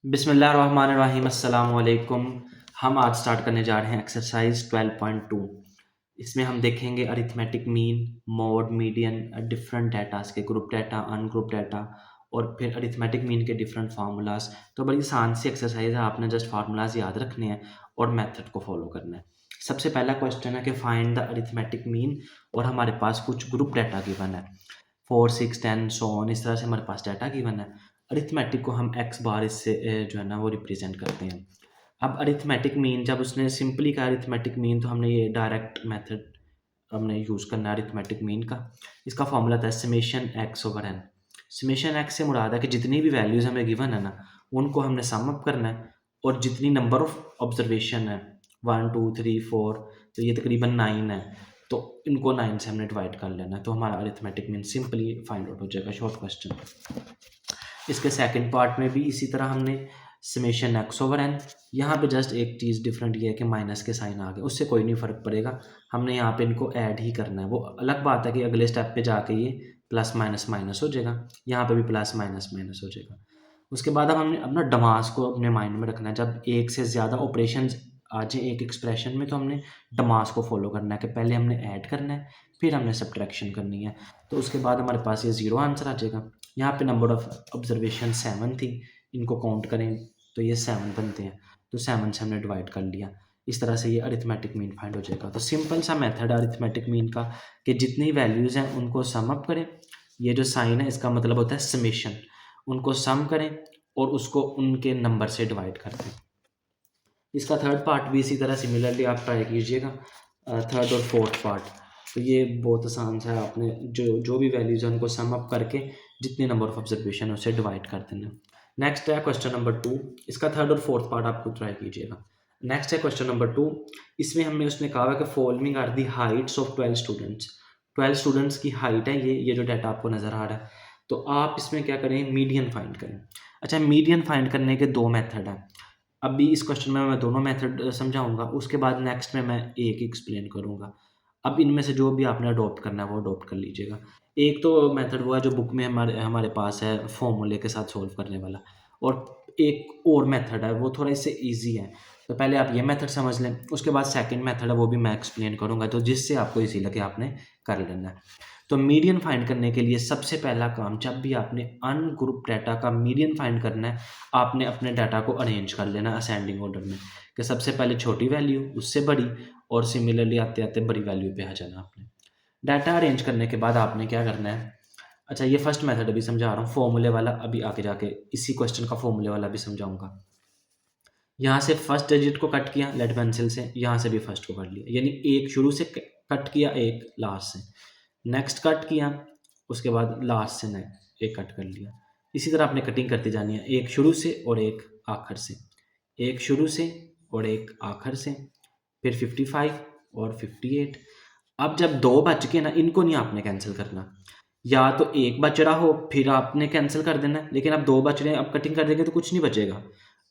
बिस्मिल्लाहिर्रहमानिर्रहीम अस्सलाम वालेकुम। हम आज स्टार्ट करने जा रहे हैं एक्सरसाइज 12.2। इसमें हम देखेंगे arithmetic mean, mode, median, different datas के ग्रुप डाटा, अनग्रुप डाटा और फिर अरिथमेटिक मीन के डिफरेंट फार्मूलाज। तो बड़ी आसान सी एक्सरसाइज है, आपने जस्ट फार्मूलाज याद रखने हैं और मेथड को फॉलो करना है। सबसे पहला क्वेश्चन है कि फाइंड द अरिथमेटिक मीन और हमारे पास कुछ ग्रुप डाटा गिवन है 4, 6, 10 सो ऑन, इस तरह से हमारे पास डाटा गिवन है। अरिथमेटिक को हम एक्स बार इससे जो है ना वो रिप्रेजेंट करते हैं। अब अरिथमेटिक मीन जब उसने सिंपली कहा अरिथमेटिक मीन, तो हमने ये डायरेक्ट मेथड हमने यूज़ करना है अरिथमेटिक मीन का। इसका फॉर्मूला था summation x over n. Summation x से मुराद है कि जितनी भी वैल्यूज़ हमें गिवन है ना, उनको हमने सम अप करना है और जितनी नंबर ऑफ ऑब्जर्वेशन है 1, 2, 3, 4, तो ये तकरीबन 9 है, तो इनको 9 से हमने डिवाइड कर लेना है, तो हमारा arithmetic mean simply find out हो जाएगा। Short question. इसके सेकंड पार्ट में भी इसी तरह हमने समेशन एक्स ओवर एन, यहाँ पे जस्ट एक चीज़ डिफरेंट ये है कि माइनस के साइन आ गए, उससे कोई नहीं फ़र्क पड़ेगा, हमने यहाँ पे इनको ऐड ही करना है। वो अलग बात है कि अगले स्टेप पे जाके ये प्लस माइनस माइनस हो जाएगा, यहाँ पे भी प्लस माइनस माइनस हो जाएगा। उसके बाद अब हमने अपना डमास को अपने माइंड में रखना है। जब एक से ज़्यादा ऑपरेशन आ जाए एक एक्सप्रेशन में, तो हमने डमास को फॉलो करना है कि पहले हमने ऐड करना है, फिर हमने सब्ट्रैक्शन करनी है। तो उसके बाद हमारे पास ये 0 आंसर आ जाएगा। यहाँ पे नंबर ऑफ ऑब्जर्वेशन 7 थी, इनको काउंट करें तो ये 7 बनते हैं, तो 7 से हमने डिवाइड कर लिया। इस तरह से ये अरिथमेटिक मीन फाइंड हो जाएगा। तो सिंपल सा मेथड अरिथमेटिक मीन का कि जितनी वैल्यूज़ हैं उनको सम अप करें। ये जो साइन है इसका मतलब होता है समेशन, उनको सम करें और उसको उनके नंबर से डिवाइड कर दें। इसका थर्ड पार्ट भी इसी तरह सिमिलरली आप ट्राई कीजिएगा, थर्ड और फोर्थ पार्ट। तो ये बहुत आसान सा है, आपने जो जो भी वैल्यूज़ हैं उनको सम अप करके जितने नंबर ऑफ ऑब्जर्वेशन है उससे डिवाइड कर देना। नेक्स्ट है क्वेश्चन नंबर 2। इसका थर्ड और फोर्थ पार्ट आप खुद ट्राई कीजिएगा। नेक्स्ट है क्वेश्चन नंबर 2। इसमें हमने उसने कहा है कि following are the heights of 12 students. 12 students की हाइट है ये जो डाटा आपको नज़र आ रहा है। तो आप इसमें क्या करें, मीडियन फाइंड करें। अच्छा, मीडियन फाइंड करने के दो मेथड हैं। अभी इस क्वेश्चन में मैं दोनों मेथड समझाऊंगा, उसके बाद नेक्स्ट में मैं एक एक्सप्लेन करूंगा। अब इनमें से जो भी आपने अडॉप्ट करना है वो अडॉप्ट कर लीजिएगा। एक तो मेथड वो है जो बुक में हमारे हमारे पास है, फॉर्मूले के साथ सॉल्व करने वाला, और एक और मेथड है वो थोड़ा इससे इजी है। तो पहले आप ये मेथड समझ लें, उसके बाद सेकंड मेथड है वो भी मैं एक्सप्लेन करूंगा, तो जिससे आपको इजी लगे आपने कर लेना है। तो मीडियन फाइंड करने के लिए सबसे पहला काम, जब भी आपने अनग्रुप डाटा का मीडियन फाइंड करना है, आपने अपने डाटा को अरेंज कर लेना असेंडिंग ऑर्डर में, कि सबसे पहले छोटी वैल्यू, उससे बड़ी, और सिमिलरली आते आते बड़ी वैल्यू पे आ जाना आपने। डाटा अरेंज करने के बाद आपने क्या करना है। अच्छा, ये फर्स्ट मेथड अभी समझा रहा हूँ, फॉर्मूले वाला अभी आगे जाके इसी क्वेश्चन का फॉर्मूले वाला भी समझाऊंगा। यहाँ से फर्स्ट डिजिट को कट किया लेड पेंसिल से, यहाँ से भी फर्स्ट को कर लिया, यानी एक शुरू से कट किया, एक लास्ट से, नेक्स्ट कट किया, उसके बाद लास्ट से एक कट कर लिया। इसी तरह आपने कटिंग करती जानी है, एक शुरू से और एक आखिर से, एक शुरू से और एक आखिर से, फिर 55 और 58। अब जब दो बच गए ना, इनको नहीं आपने कैंसिल करना, या तो एक बच रहा हो फिर आपने कैंसिल कर देना है, लेकिन अब दो बच रहे हैं, अब कटिंग कर देंगे तो कुछ नहीं बचेगा।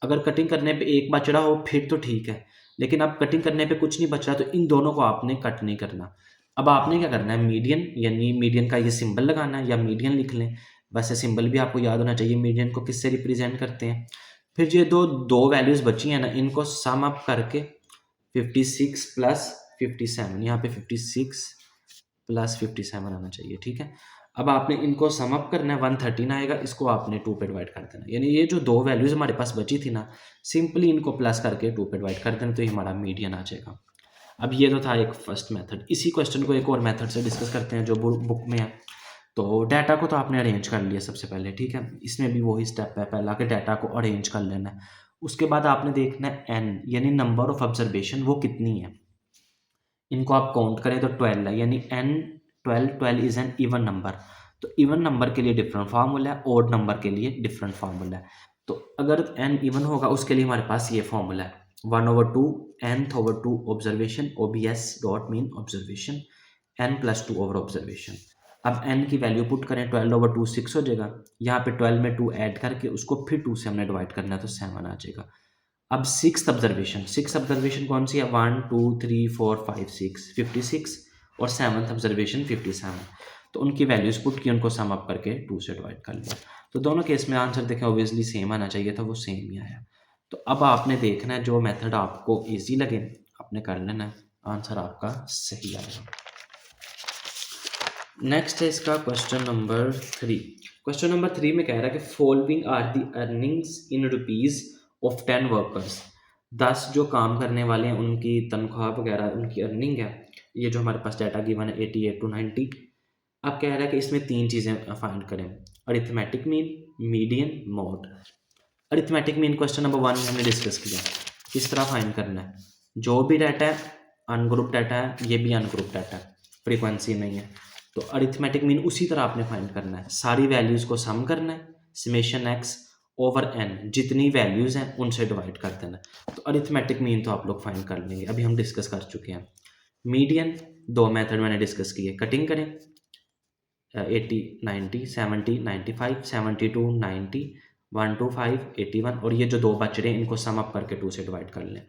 अगर कटिंग करने पे एक बच रहा हो फिर तो ठीक है, लेकिन अब कटिंग करने पे कुछ नहीं बच रहा, तो इन दोनों को आपने कट नहीं करना। अब आपने क्या करना है, मीडियन, यानी मीडियन का ये सिंबल लगाना है, या मीडियन लिख लें, वैसे सिंबल भी आपको याद होना चाहिए मीडियन को किससे रिप्रेजेंट करते हैं। फिर ये दो दो वैल्यूज़ बची हैं ना, इनको सम अप करके 56 प्लस 57, यहाँ पे 56 प्लस 57 आना चाहिए, ठीक है। अब आपने इनको सम अप करना है, 113 आएगा, इसको आपने 2 पे डिवाइड कर देना, यानी ये जो दो वैल्यूज़ हमारे पास बची थी ना, सिंपली इनको प्लस करके 2 पे डिवाइड कर देना, तो ये हमारा मीडियन आ जाएगा। अब ये तो था एक फर्स्ट मेथड। इसी क्वेश्चन को एक और मेथड से डिस्कस करते हैं जो बुक में है। तो डाटा को तो आपने अरेंज कर लिया सबसे पहले, ठीक है, इसमें भी वही स्टेप है, पहला कि डाटा को अरेंज कर लेना है। उसके बाद आपने देखना है एन, यानी नंबर ऑफ ऑब्जर्वेशन वो कितनी है, इनको आप काउंट करें तो 12 है, यानी n 12 is an even number. तो इवन नंबर के लिए डिफरेंट फार्मूला है, ओड नंबर के लिए डिफरेंट फार्मूला है। तो अगर एन इवन होगा उसके लिए हमारे पास ये फार्मूला है, 1/2 nth/2 observation, OBS dot mean observation, n+2 over observation. अब n की वैल्यू पुट करें, 12/2 6 हो जाएगा, यहाँ पे 12 में 2 ऐड करके उसको फिर 2 से हमने डिवाइड करना है, तो 7 आ जाएगा। अब सिक्स ऑब्जर्वेशन कौन सी है, 1 2 3 4 5 6, 56, और सेवन्थ ऑब्जर्वेशन 57। तो उनकी वैल्यूज पुट की, उनको सम अप करके 2 से डिवाइड कर लिया। तो दोनों केस में आंसर देखें ऑब्वियसली सेम आना चाहिए था, वो सेम ही आया। तो अब आपने देखना है जो मेथड आपको ईजी लगे आपने कर लेना है, आंसर आपका सही आएगा। नेक्स्ट है इसका क्वेश्चन नंबर 3। क्वेश्चन नंबर 3 में कह रहा है कि following are the earnings in rupees of 10 workers. 10 जो काम करने वाले हैं उनकी तनख्वाह वगैरह, उनकी अर्निंग है। ये जो हमारे पास डाटा गिवन है 88 to 90। अब कह रहा है कि इसमें 3 चीज़ें फाइंड करें, arithmetic mean, median, mode. Arithmetic mean question number 1 में हमने डिस्कस किया, किस तरह फाइंड करना है। जो भी डाटा है अनग्रुप डाटा है, ये भी अनग्रुप डाटा है, फ्रीक्वेंसी नहीं है। तो अरिथमेटिक मीन उसी तरह आपने फाइंड करना है, सारी वैल्यूज़ को सम करना है, समेशन एक्स ओवर एन, जितनी वैल्यूज़ हैं उनसे डिवाइड कर देना है। तो अरिथमेटिक मीन तो आप लोग फाइंड कर लेंगे, अभी हम डिस्कस कर चुके हैं। मीडियन 2 मेथड मैंने डिस्कस किए, कटिंग करें 80 90 70 95 72 90 125 81, और ये जो 2 बच रहे हैं इनको सम अप करके 2 से डिवाइड कर लें,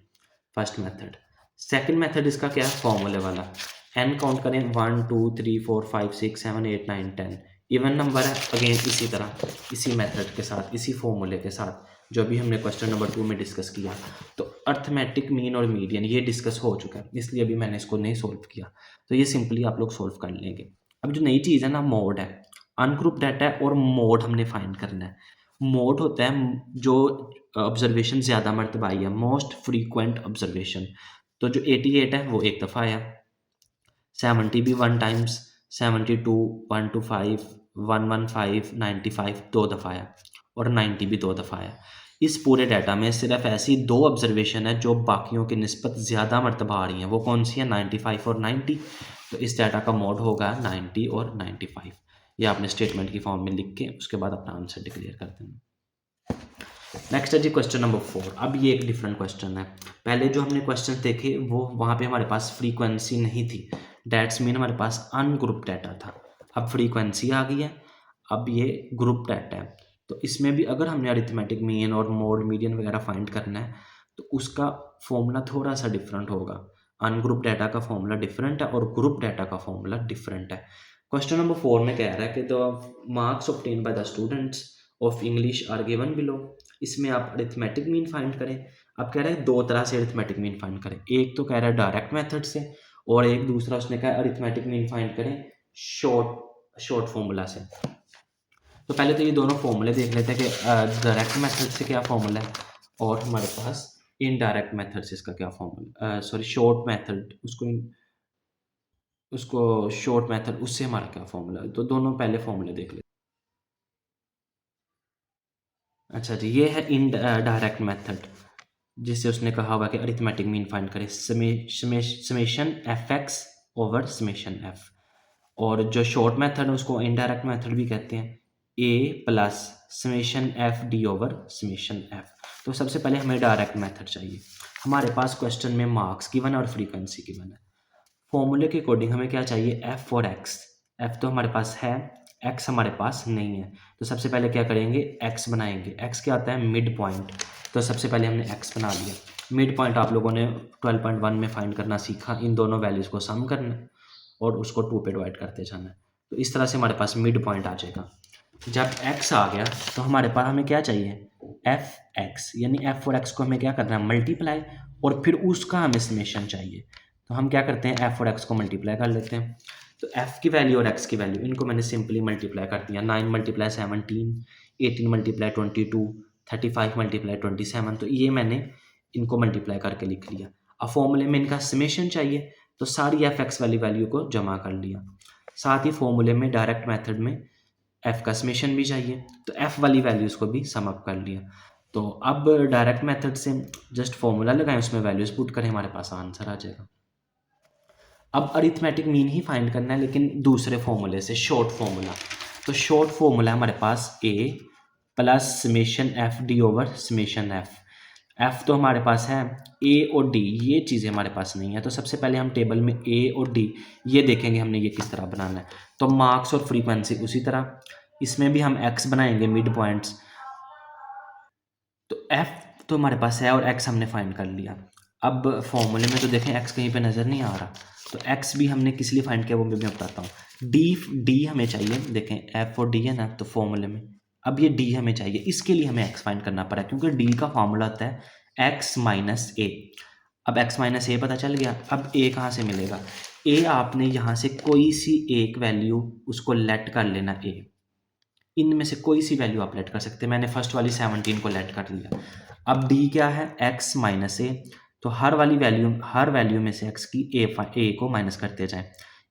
फर्स्ट मेथड। सेकंड मेथड इसका क्या है, फॉर्मूले वाला। एन काउंट करें 1 2 3 4 5 6 7 8 9 10, इवन नंबर है, अगेन इसी तरह इसी मेथड के साथ, इसी फॉर्मूले के साथ जो भी हमने क्वेश्चन नंबर 2 में डिस्कस किया। तो अर्थमेटिक मीन और मीडियन ये डिस्कस हो चुका है, इसलिए अभी मैंने इसको नहीं सोल्व किया, तो ये सिंपली आप लोग सोल्व कर लेंगे। अब जो नई चीज़ है ना, मोड है, अनग्रुप डाटा है और मोड हमने फाइंड करना है। मोड होता है जो ऑब्जर्वेशन ज़्यादा मरतबा आई है, मोस्ट फ्रीक्वेंट ऑब्जर्वेशन। तो जो 88 है वो एक दफ़ा आया, 70 भी 1 टाइम्स, 72 1 to 5 115 95 2 दफ़ा आया, और 90 भी 2 दफ़ा आया। इस पूरे डाटा में सिर्फ ऐसी 2 ऑब्जर्वेशन है जो बाकियों की निस्बत ज़्यादा मरतबा आ रही हैं, वो कौन सी है, 95 और 90। तो इस डाटा का मोड होगा 90 और 95। ये आपने स्टेटमेंट की फॉर्म में लिख के उसके बाद अपना आंसर डिक्लेयर कर देना। नेक्स्ट है जी क्वेश्चन नंबर 4। अब ये एक डिफरेंट क्वेश्चन है, पहले जो हमने क्वेश्चन देखे वो वहाँ पे हमारे पास फ्रीक्वेंसी नहीं थी, डेट्स मीन हमारे पास अनग्रुप डाटा था। अब फ्रीक्वेंसी आ गई है, अब ये ग्रुप डाटा है। तो इसमें भी अगर हमने अरिथमेटिक मीन और मोड मीडियन वगैरह फाइंड करना है तो उसका फॉर्मूला थोड़ा सा डिफरेंट होगा। अनग्रुप डाटा का फॉर्मूला डिफरेंट है और ग्रुप डाटा का फॉर्मूला डिफरेंट है। क्वेश्चन नंबर 4 में कह रहा है कि the marks obtain by the students of English are given below. इसमें आप अरिथमेटिक मीन फाइंड करें। अब कह रहा है 2 तरह से अरिथमेटिक मीन फाइंड करें, एक तो कह रहा है डायरेक्ट मेथड से, और एक दूसरा उसने कहा अरिथमेटिक मीन फाइंड करें शॉर्ट फॉर्मूला से। तो पहले तो ये दोनों फॉर्मूले देख लेते हैं कि डायरेक्ट मेथड से क्या फॉर्मूला है और हमारे पास इनडायरेक्ट मेथड से इसका क्या फॉर्मूला, सॉरी शॉर्ट मेथड, उसको शॉर्ट मेथड उससे हमारा क्या फॉर्मूला है। तो दोनों पहले फॉर्मूले देख लेते। अच्छा जी, ये है इन डायरेक्ट मेथड, जिससे उसने कहा हुआ कि अरिथमेटिक मीन फाइंड करें, summation F x over summation F. और जो शॉर्ट मेथड है उसको इनडायरेक्ट मेथड भी कहते हैं, A plus summation F D over summation F. तो सबसे पहले हमें डायरेक्ट मेथड चाहिए। हमारे पास क्वेश्चन में मार्क्स गिवन है और फ्रीक्वेंसी गिवन है। फॉर्मूले के अकॉर्डिंग हमें क्या चाहिए, एफ और एक्स। एफ तो हमारे पास है, एक्स हमारे पास नहीं है। तो सबसे पहले क्या करेंगे, एक्स बनाएंगे। एक्स क्या आता है, मिड पॉइंट। तो सबसे पहले हमने एक्स बना लिया। मिड पॉइंट आप लोगों ने 12.1 में फाइंड करना सीखा, इन दोनों वैल्यूज़ को सम करना है और उसको 2 पे डिवाइड करते जाना है। तो इस तरह से हमारे पास मिड पॉइंट आ जाएगा। जब एक्स आ गया तो हमारे पास हमें क्या चाहिए, एफ एक्स, यानी एफ और एक्स को हमें क्या करना है, मल्टीप्लाई, और फिर उसका हमें समेशन चाहिए। तो हम क्या करते हैं, एफ और एक्स को मल्टीप्लाई कर लेते हैं। तो एफ की वैल्यू और एक्स की वैल्यू इनको मैंने सिंपली मल्टीप्लाई कर दिया। 9 मल्टीप्लाई 17, 18 मल्टीप्लाई 22, 35 मल्टीप्लाई 27। तो ये मैंने इनको मल्टीप्लाई करके लिख लिया। अब फॉर्मूले में इनका समेशन चाहिए, तो सारी एफ एक्स वाली वैल्यू को जमा कर लिया। साथ ही फॉर्मूले में डायरेक्ट मेथड में एफ का समेशन भी चाहिए, तो एफ वाली वैल्यूज़ को भी सम अप कर लिया। तो अब डायरेक्ट मेथड से जस्ट फॉर्मूला लगाएं, उसमें वैल्यूज़ पुट करें, हमारे पास आंसर आ जाएगा। अब अरिथमेटिक मीन ही फाइंड करना है, लेकिन दूसरे फॉर्मूले से, शॉर्ट फॉर्मूला। तो शॉर्ट फॉर्मूला हमारे पास A plus summation F D over summation F. F तो हमारे पास है, ए और डी ये चीज़ें हमारे पास नहीं है। तो सबसे पहले हम टेबल में ए और डी ये देखेंगे हमने ये किस तरह बनाना है। तो मार्क्स और फ्रीक्वेंसी उसी तरह, इसमें भी हम एक्स बनाएंगे मिड पॉइंट्स। तो एफ तो हमारे पास है और एक्स हमने फाइंड कर लिया। अब फॉर्मूले में तो देखें एक्स कहीं पे नज़र नहीं आ रहा, तो एक्स भी हमने किस लिए फाइंड किया वो मैं बताता हूँ। डी हमें चाहिए, देखें एफ और डी है ना, तो फॉर्मूले में अब ये डी हमें चाहिए, इसके लिए हमें एक्स फाइंड करना पड़ा क्योंकि डी का फॉर्मूला होता है एक्स माइनस ए। अब x माइनस ए पता चल गया, अब a कहाँ से मिलेगा? a आपने यहाँ से कोई सी एक वैल्यू उसको लेट कर लेना a, इनमें से कोई सी वैल्यू आप लेट कर सकते हैं। मैंने फर्स्ट वाली 17 को लेट कर लिया। अब d क्या है? x माइनस ए, तो हर वैल्यू में से x की a को माइनस करते जाएं।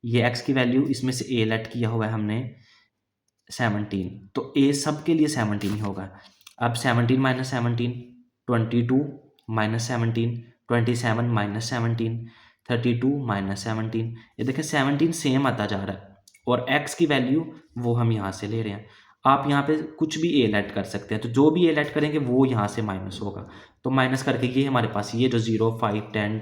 ये x की वैल्यू, इसमें से a लेट किया हुआ है हमने 17, तो a सब के लिए 17 ही होगा। अब 17 माइनस 17 22 माइनस 17 27 माइनस 17 32 माइनस 17, ये देखें 17 सेम आता जा रहा है और x की वैल्यू वो हम यहाँ से ले रहे हैं। आप यहाँ पे कुछ भी a लेट कर सकते हैं, तो जो भी a लेट करेंगे वो यहाँ से माइनस होगा, तो माइनस करके ये हमारे पास ये जो 0 5 10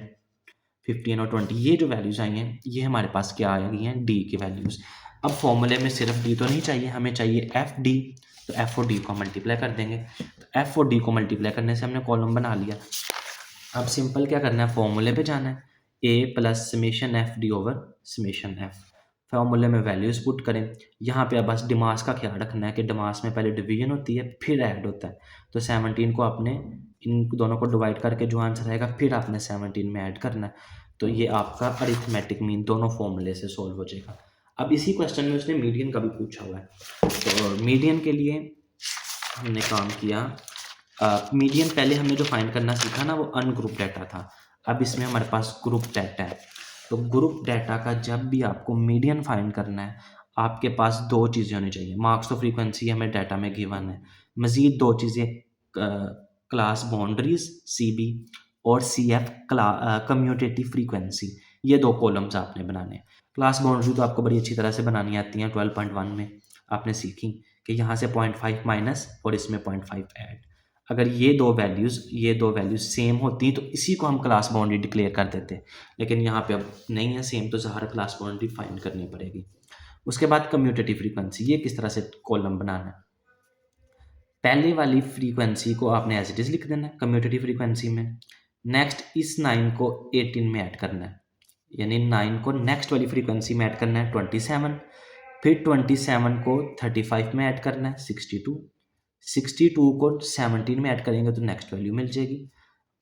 15 और 20 ये जो वैल्यूज़ आई हैं ये हमारे पास क्या आ गई हैं? डी की वैल्यूज़। अब फॉर्मूले में सिर्फ डी तो नहीं चाहिए, हमें चाहिए एफ डी, तो एफ और डी को मल्टीप्लाई कर देंगे। तो एफ और डी को मल्टीप्लाई करने से हमने कॉलम बना लिया। अब सिंपल क्या करना है, फॉर्मूले पे जाना है, A plus summation F D over summation F. फॉर्मूले में वैल्यूज़ पुट करें। यहाँ पे अब बस डिमास का ख्याल रखना है कि डिमास में पहले डिवीजन होती है फिर ऐड होता है, तो 17 को आपने इन दोनों को डिवाइड करके जो आंसर आएगा फिर आपने 17 में ऐड करना है, तो ये आपका अरिथमेटिक मीन दोनों फॉर्मूले से सॉल्व हो जाएगा। अब इसी क्वेश्चन में उसने मीडियन का भी पूछा हुआ है, तो मीडियन के लिए हमने काम किया। मीडियन पहले हमने जो फाइंड करना सीखा ना वो अनग्रुप डाटा था, अब इसमें हमारे पास ग्रुप डाटा है। तो ग्रुप डाटा का जब भी आपको मीडियन फाइंड करना है आपके पास दो चीज़ें होनी चाहिए। मार्क्स ऑफ फ्रीक्वेंसी हमें डाटा में गिवन है, मज़ीद दो चीज़ें, क्लास बाउंड्रीज CB और CF कम्यूटेटिव फ्रीक्वेंसी, ये दो कॉलम्स आपने बनाने हैं। क्लास बाउंड्री तो आपको बड़ी अच्छी तरह से बनानी आती है, 12.1 में आपने सीखी कि यहाँ से 0.5 माइनस और इसमें 0.5 ऐड। अगर ये दो वैल्यूज़ सेम होती तो इसी को हम क्लास बाउंड्री डिक्लेयर कर देते, लेकिन यहाँ पे अब नहीं है सेम, तो ज़ाहिर क्लास बाउंड्री फाइंड करनी पड़ेगी। उसके बाद कम्यूटेटिव फ्रीक्वेंसी, ये किस तरह से कॉलम बनाना है। पहले वाली फ्रीक्वेंसी को आपने एज इट इज़ लिख देना है कम्यूटेटिव फ्रीक्वेंसी में। नेक्स्ट इस 9 को 18 में ऐड करना है, यानी 9 को नेक्स्ट वाली फ्रीक्वेंसी में ऐड करना है 27, फिर 27 को 35 में ऐड करना है 62 को 17 में ऐड करेंगे तो नेक्स्ट वैल्यू मिल जाएगी,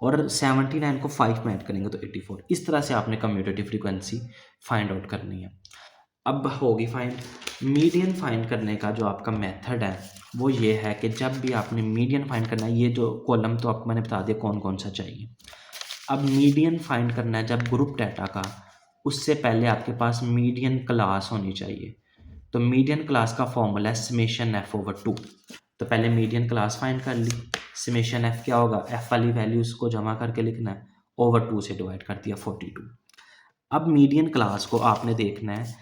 और 79 को 5 में ऐड करेंगे तो 84। इस तरह से आपने कम्यूटेटिव फ्रीक्वेंसी फाइंड आउट करनी है। अब होगी फाइंड। मीडियन फाइंड करने का जो आपका मेथड है वो ये है कि जब भी आपने मीडियन फाइंड करना है, ये जो कॉलम तो आपको मैंने बता दिया कौन कौन सा चाहिए। अब मीडियन फाइंड करना है जब ग्रुप डाटा का, उससे पहले आपके पास मीडियन क्लास होनी चाहिए। तो मीडियन क्लास का फॉर्मूला है समेशन एफ ओवर 2। तो पहले मीडियन क्लास फाइंड कर ली, समेशन एफ क्या होगा, एफ वाली वैल्यूज को जमा करके लिखना है, ओवर 2 से डिवाइड कर दिया 42। अब मीडियन क्लास को आपने देखना है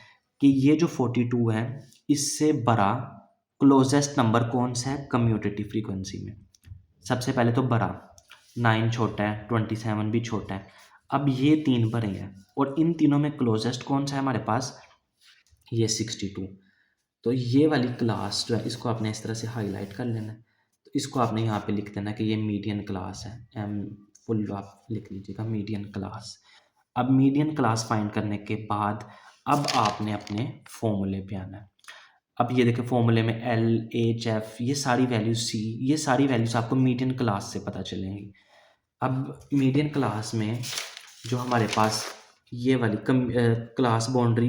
कि ये जो 42 है इससे बड़ा क्लोजेस्ट नंबर कौन सा है कम्यूटेटिव फ्रीक्वेंसी में। सबसे पहले तो बड़ा, 9 छोटा है, 27 भी छोटा है। अब ये तीन बड़े हैं और इन तीनों में क्लोजेस्ट कौन सा है हमारे पास, ये 62। तो ये वाली क्लास जो है इसको आपने इस तरह से हाईलाइट कर लेना है, तो इसको आपने यहाँ पे लिख देना कि ये मीडियन क्लास है, एम फुल आप लिख लीजिएगा मीडियन क्लास। अब मीडियन क्लास फाइंड करने के बाद अब आपने अपने फॉर्मूले पे आना है। अब ये देखिए फॉर्मूले में LHF ये सारी वैल्यूज C, ये सारी वैल्यूज आपको मीडियन क्लास से पता चलेंगी। अब मीडियन क्लास में जो हमारे पास ये वाली क्लास बाउंड्री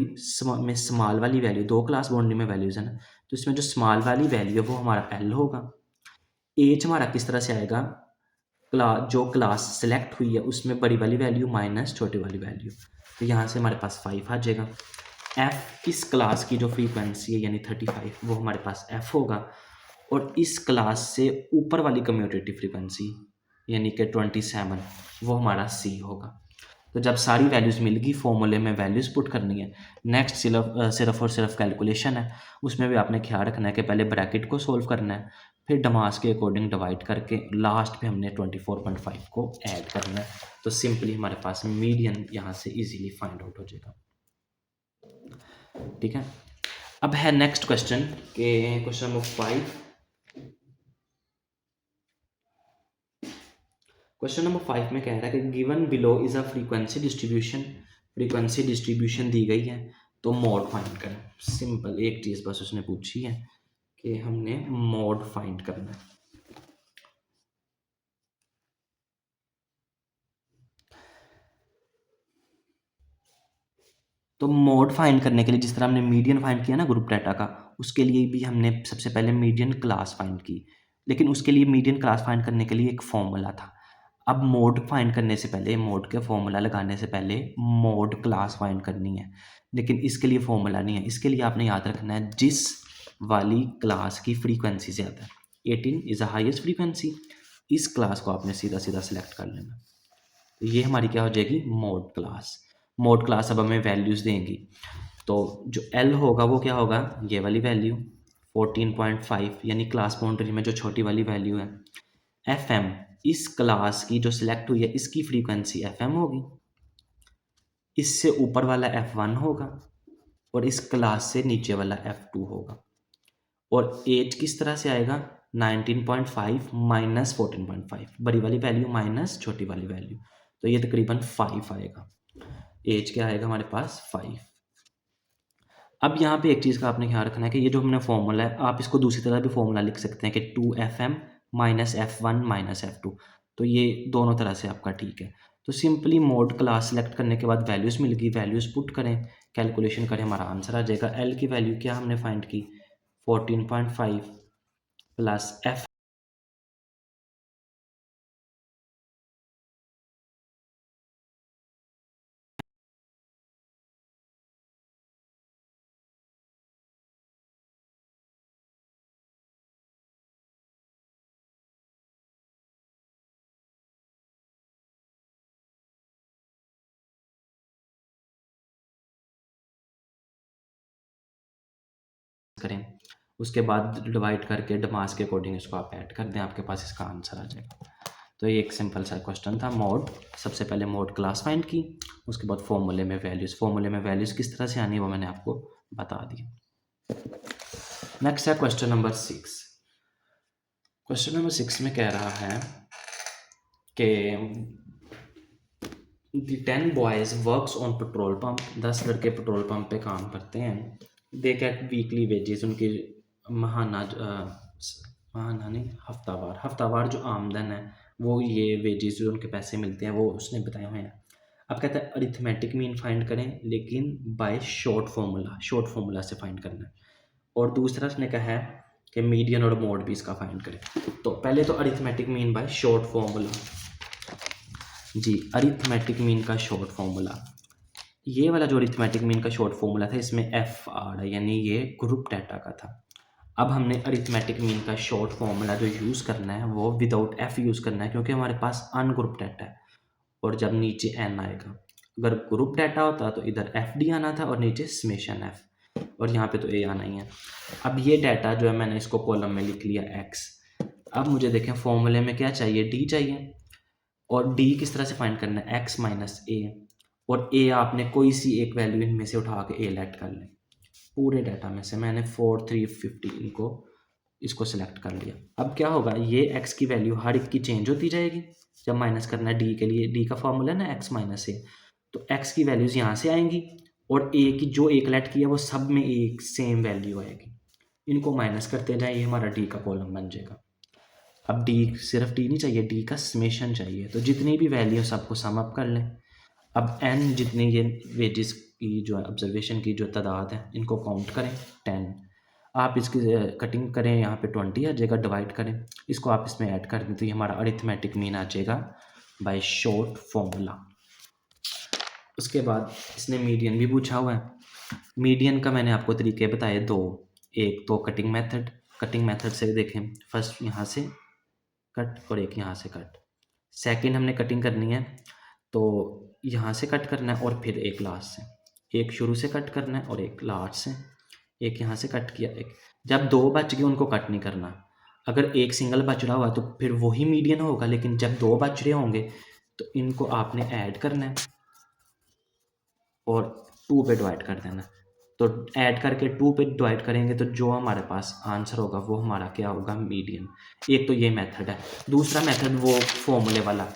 में स्मॉल वाली वैल्यू, दो क्लास बाउंड्री में वैल्यूज है ना, तो इसमें जो स्मॉल वाली वैल्यू है वो हमारा L होगा। एज हमारा किस तरह से आएगा, जो क्लास सेलेक्ट हुई है उसमें बड़ी वाली वैल्यू माइनस छोटी वाली वैल्यू, तो यहाँ से हमारे पास 5 आ जाएगा। एफ इस क्लास की जो फ्रीक्वेंसी है यानी 35 वो हमारे पास एफ होगा, और इस क्लास से ऊपर वाली कम्यूटेटिव फ्रीक्वेंसी यानी कि 27 वो हमारा सी होगा। तो जब सारी वैल्यूज़ मिल गई फॉर्मूले में वैल्यूज़ पुट करनी है। नेक्स्ट सिर्फ और सिर्फ कैलकुलेशन है, उसमें भी आपने ख्याल रखना है कि पहले ब्रैकेट को सोल्व करना है, फिर डमास के अकॉर्डिंग डिवाइड करके लास्ट पे हमने 24.5 को ऐड करना है, तो सिंपली हमारे पास मीडियन यहाँ से इजीली फाइंड आउट हो जाएगा। ठीक है, अब है नेक्स्ट क्वेश्चन के क्वेश्चन नंबर 5। क्वेश्चन नंबर 5 में कह रहा है कि given below is a frequency distribution frequency distribution दी गई है तो मोड फाइंड करें। सिंपल एक चीज़ बस उसने पूछी है कि हमने मोड फाइंड करना है। तो मोड फाइंड करने के लिए जिस तरह हमने मीडियन फाइंड किया ना ग्रुप डाटा का, उसके लिए भी हमने सबसे पहले मीडियन क्लास फाइंड की, लेकिन उसके लिए मीडियन क्लास फाइंड करने के लिए एक फॉर्मूला था। अब मोड फाइंड करने से पहले, मोड के फॉर्मूला लगाने से पहले मोड क्लास फाइंड करनी है, लेकिन इसके लिए फॉर्मूला नहीं है। इसके लिए आपने याद रखना है जिस वाली क्लास की फ्रीक्वेंसी ज़्यादा है। 18 इज़ द हाईएस्ट फ्रीक्वेंसी, इस क्लास को आपने सीधा सीधा सेलेक्ट कर लेना। तो ये हमारी क्या हो जाएगी, मोड क्लास। मोड क्लास अब हमें वैल्यूज़ देंगी, तो जो एल होगा वो क्या होगा, ये वाली वैल्यू 14.5 यानी क्लास बाउंड्री में जो छोटी वाली वैल्यू है। एफ एम, इस क्लास की जो सिलेक्ट हुई है इसकी फ्रीक्वेंसी एफ एम होगी, इससे ऊपर वाला एफ वन होगा और इस क्लास से नीचे वाला एफ टू होगा। और एज किस तरह से आएगा, 19.5 माइनस 14.5, बड़ी वाली वैल्यू माइनस छोटी वाली वैल्यू, तो ये तकरीबन 5 आएगा। एज क्या आएगा हमारे पास, 5। अब यहाँ पे एक चीज़ का आपने ख्याल रखना है कि ये जो हमने फॉर्मूला है, आप इसको दूसरी तरह भी फॉर्मूला लिख सकते हैं कि 2fm minus F1 minus F2, तो ये दोनों तरह से आपका ठीक है। तो सिंपली मोड क्लास सेलेक्ट करने के बाद वैल्यूज़ मिल गई, वैल्यूज़ पुट करें, कैलकुलेशन करें, हमारा आंसर आ जाएगा। एल की वैल्यू क्या हमने फाइंड की, 14.5 प्लस एफ करें, उसके बाद डिवाइड करके डमास के अकॉर्डिंग इसको आप ऐड कर दें, आपके पास इसका आंसर आ जाएगा। तो ये एक सिंपल सा क्वेश्चन था। मोड, सबसे पहले मोड क्लास फाइंड की, उसके बाद फॉर्मूले में वैल्यूज़, फॉर्मूले में वैल्यूज़ किस तरह से आनी है वो मैंने आपको बता दिया। नेक्स्ट है क्वेश्चन नंबर 6। क्वेश्चन नंबर 6 में कह रहा है कि the 10 boys works on petrol pump, 10 लड़के पेट्रोल पंप पे काम करते हैं। दे गेट वीकली वेजेस, उनकी महाना महाना नहीं, हफ्तावार जो आमदन है वो ये वेजेस जो उनके पैसे मिलते हैं वो उसने बताए हुए हैं। अब कहता है अरिथमेटिक मीन फाइंड करें, लेकिन बाय शॉर्ट फार्मूला से फाइंड करना है। और दूसरा उसने कहा है कि मीडियन और मोड भी इसका फाइंड करें। तो पहले तो arithmetic mean by short formula, जी अरिथमेटिक मीन का शॉर्ट फार्मूला, ये वाला जो अरिथमेटिक मीन का शॉर्ट फार्मूला था इसमें एफ आ रहा है, यानी ये ग्रुप डाटा का था। अब हमने अरिथमेटिक मीन का शॉर्ट फार्मूला जो यूज़ करना है वो विदाउट एफ यूज़ करना है, क्योंकि हमारे पास अनग्रुप डाटा है और जब नीचे एन आएगा। अगर ग्रुप डाटा होता तो इधर एफ डी आना था और नीचे समेशन एफ, और यहाँ पे तो ए आना ही है। अब ये डाटा जो है मैंने इसको कॉलम में लिख लिया एक्स। अब मुझे देखें फॉर्मूले में क्या चाहिए, डी चाहिए, और डी किस तरह से फाइंड करना है, एक्स माइनस ए, और ए आपने कोई सी एक वैल्यू इनमें से उठा के ए लेट कर लें। पूरे डाटा में से मैंने 4 3 15 को इसको सिलेक्ट कर लिया। अब क्या होगा, ये एक्स की वैल्यू हर एक की चेंज होती जाएगी जब माइनस करना है डी के लिए। डी का फॉर्मूला है ना एक्स माइनस ए, तो एक्स की वैल्यूज़ यहाँ से आएंगी और ए की जो एक लेट की है वो सब में एक सेम वैल्यू आएगी। इनको माइनस करते जाए, ये हमारा डी का कॉलम बन जाएगा। अब डी, सिर्फ डी नहीं चाहिए, डी का समेशन चाहिए, तो जितनी भी वैल्यू सबको सम अप कर लें। अब एन जितनी ये वेजेस की जो ऑब्जर्वेशन की जो तादाद है इनको काउंट करें 10। आप इसकी कटिंग करें, यहाँ पे 20 आ जाएगा, डिवाइड करें, इसको आप इसमें ऐड कर दें तो ये हमारा अरिथमेटिक मीन आ जाएगा बाय शॉर्ट फॉर्मूला। उसके बाद इसने मीडियन भी पूछा हुआ है। मीडियन का मैंने आपको तरीके बताए दो, एक तो कटिंग मेथड से देखें, फर्स्ट यहाँ से कट और एक यहाँ से कट। सेकंड हमने कटिंग करनी है तो यहाँ से कट करना है और फिर एक लास्ट से, एक शुरू से कट करना है और एक लास्ट से, एक यहाँ से कट किया, एक। जब दो बच गए उनको कट नहीं करना, अगर एक सिंगल बच रहा हुआ तो फिर वही मीडियन होगा, लेकिन जब दो बच रहे होंगे तो इनको आपने ऐड करना है और 2 पे डिवाइड कर देना। तो ऐड करके 2 पे डिवाइड करेंगे तो जो हमारे पास आंसर होगा वो हमारा क्या होगा, मीडियन। एक तो ये मेथड है। दूसरा मेथड वो फॉर्मूले वाला,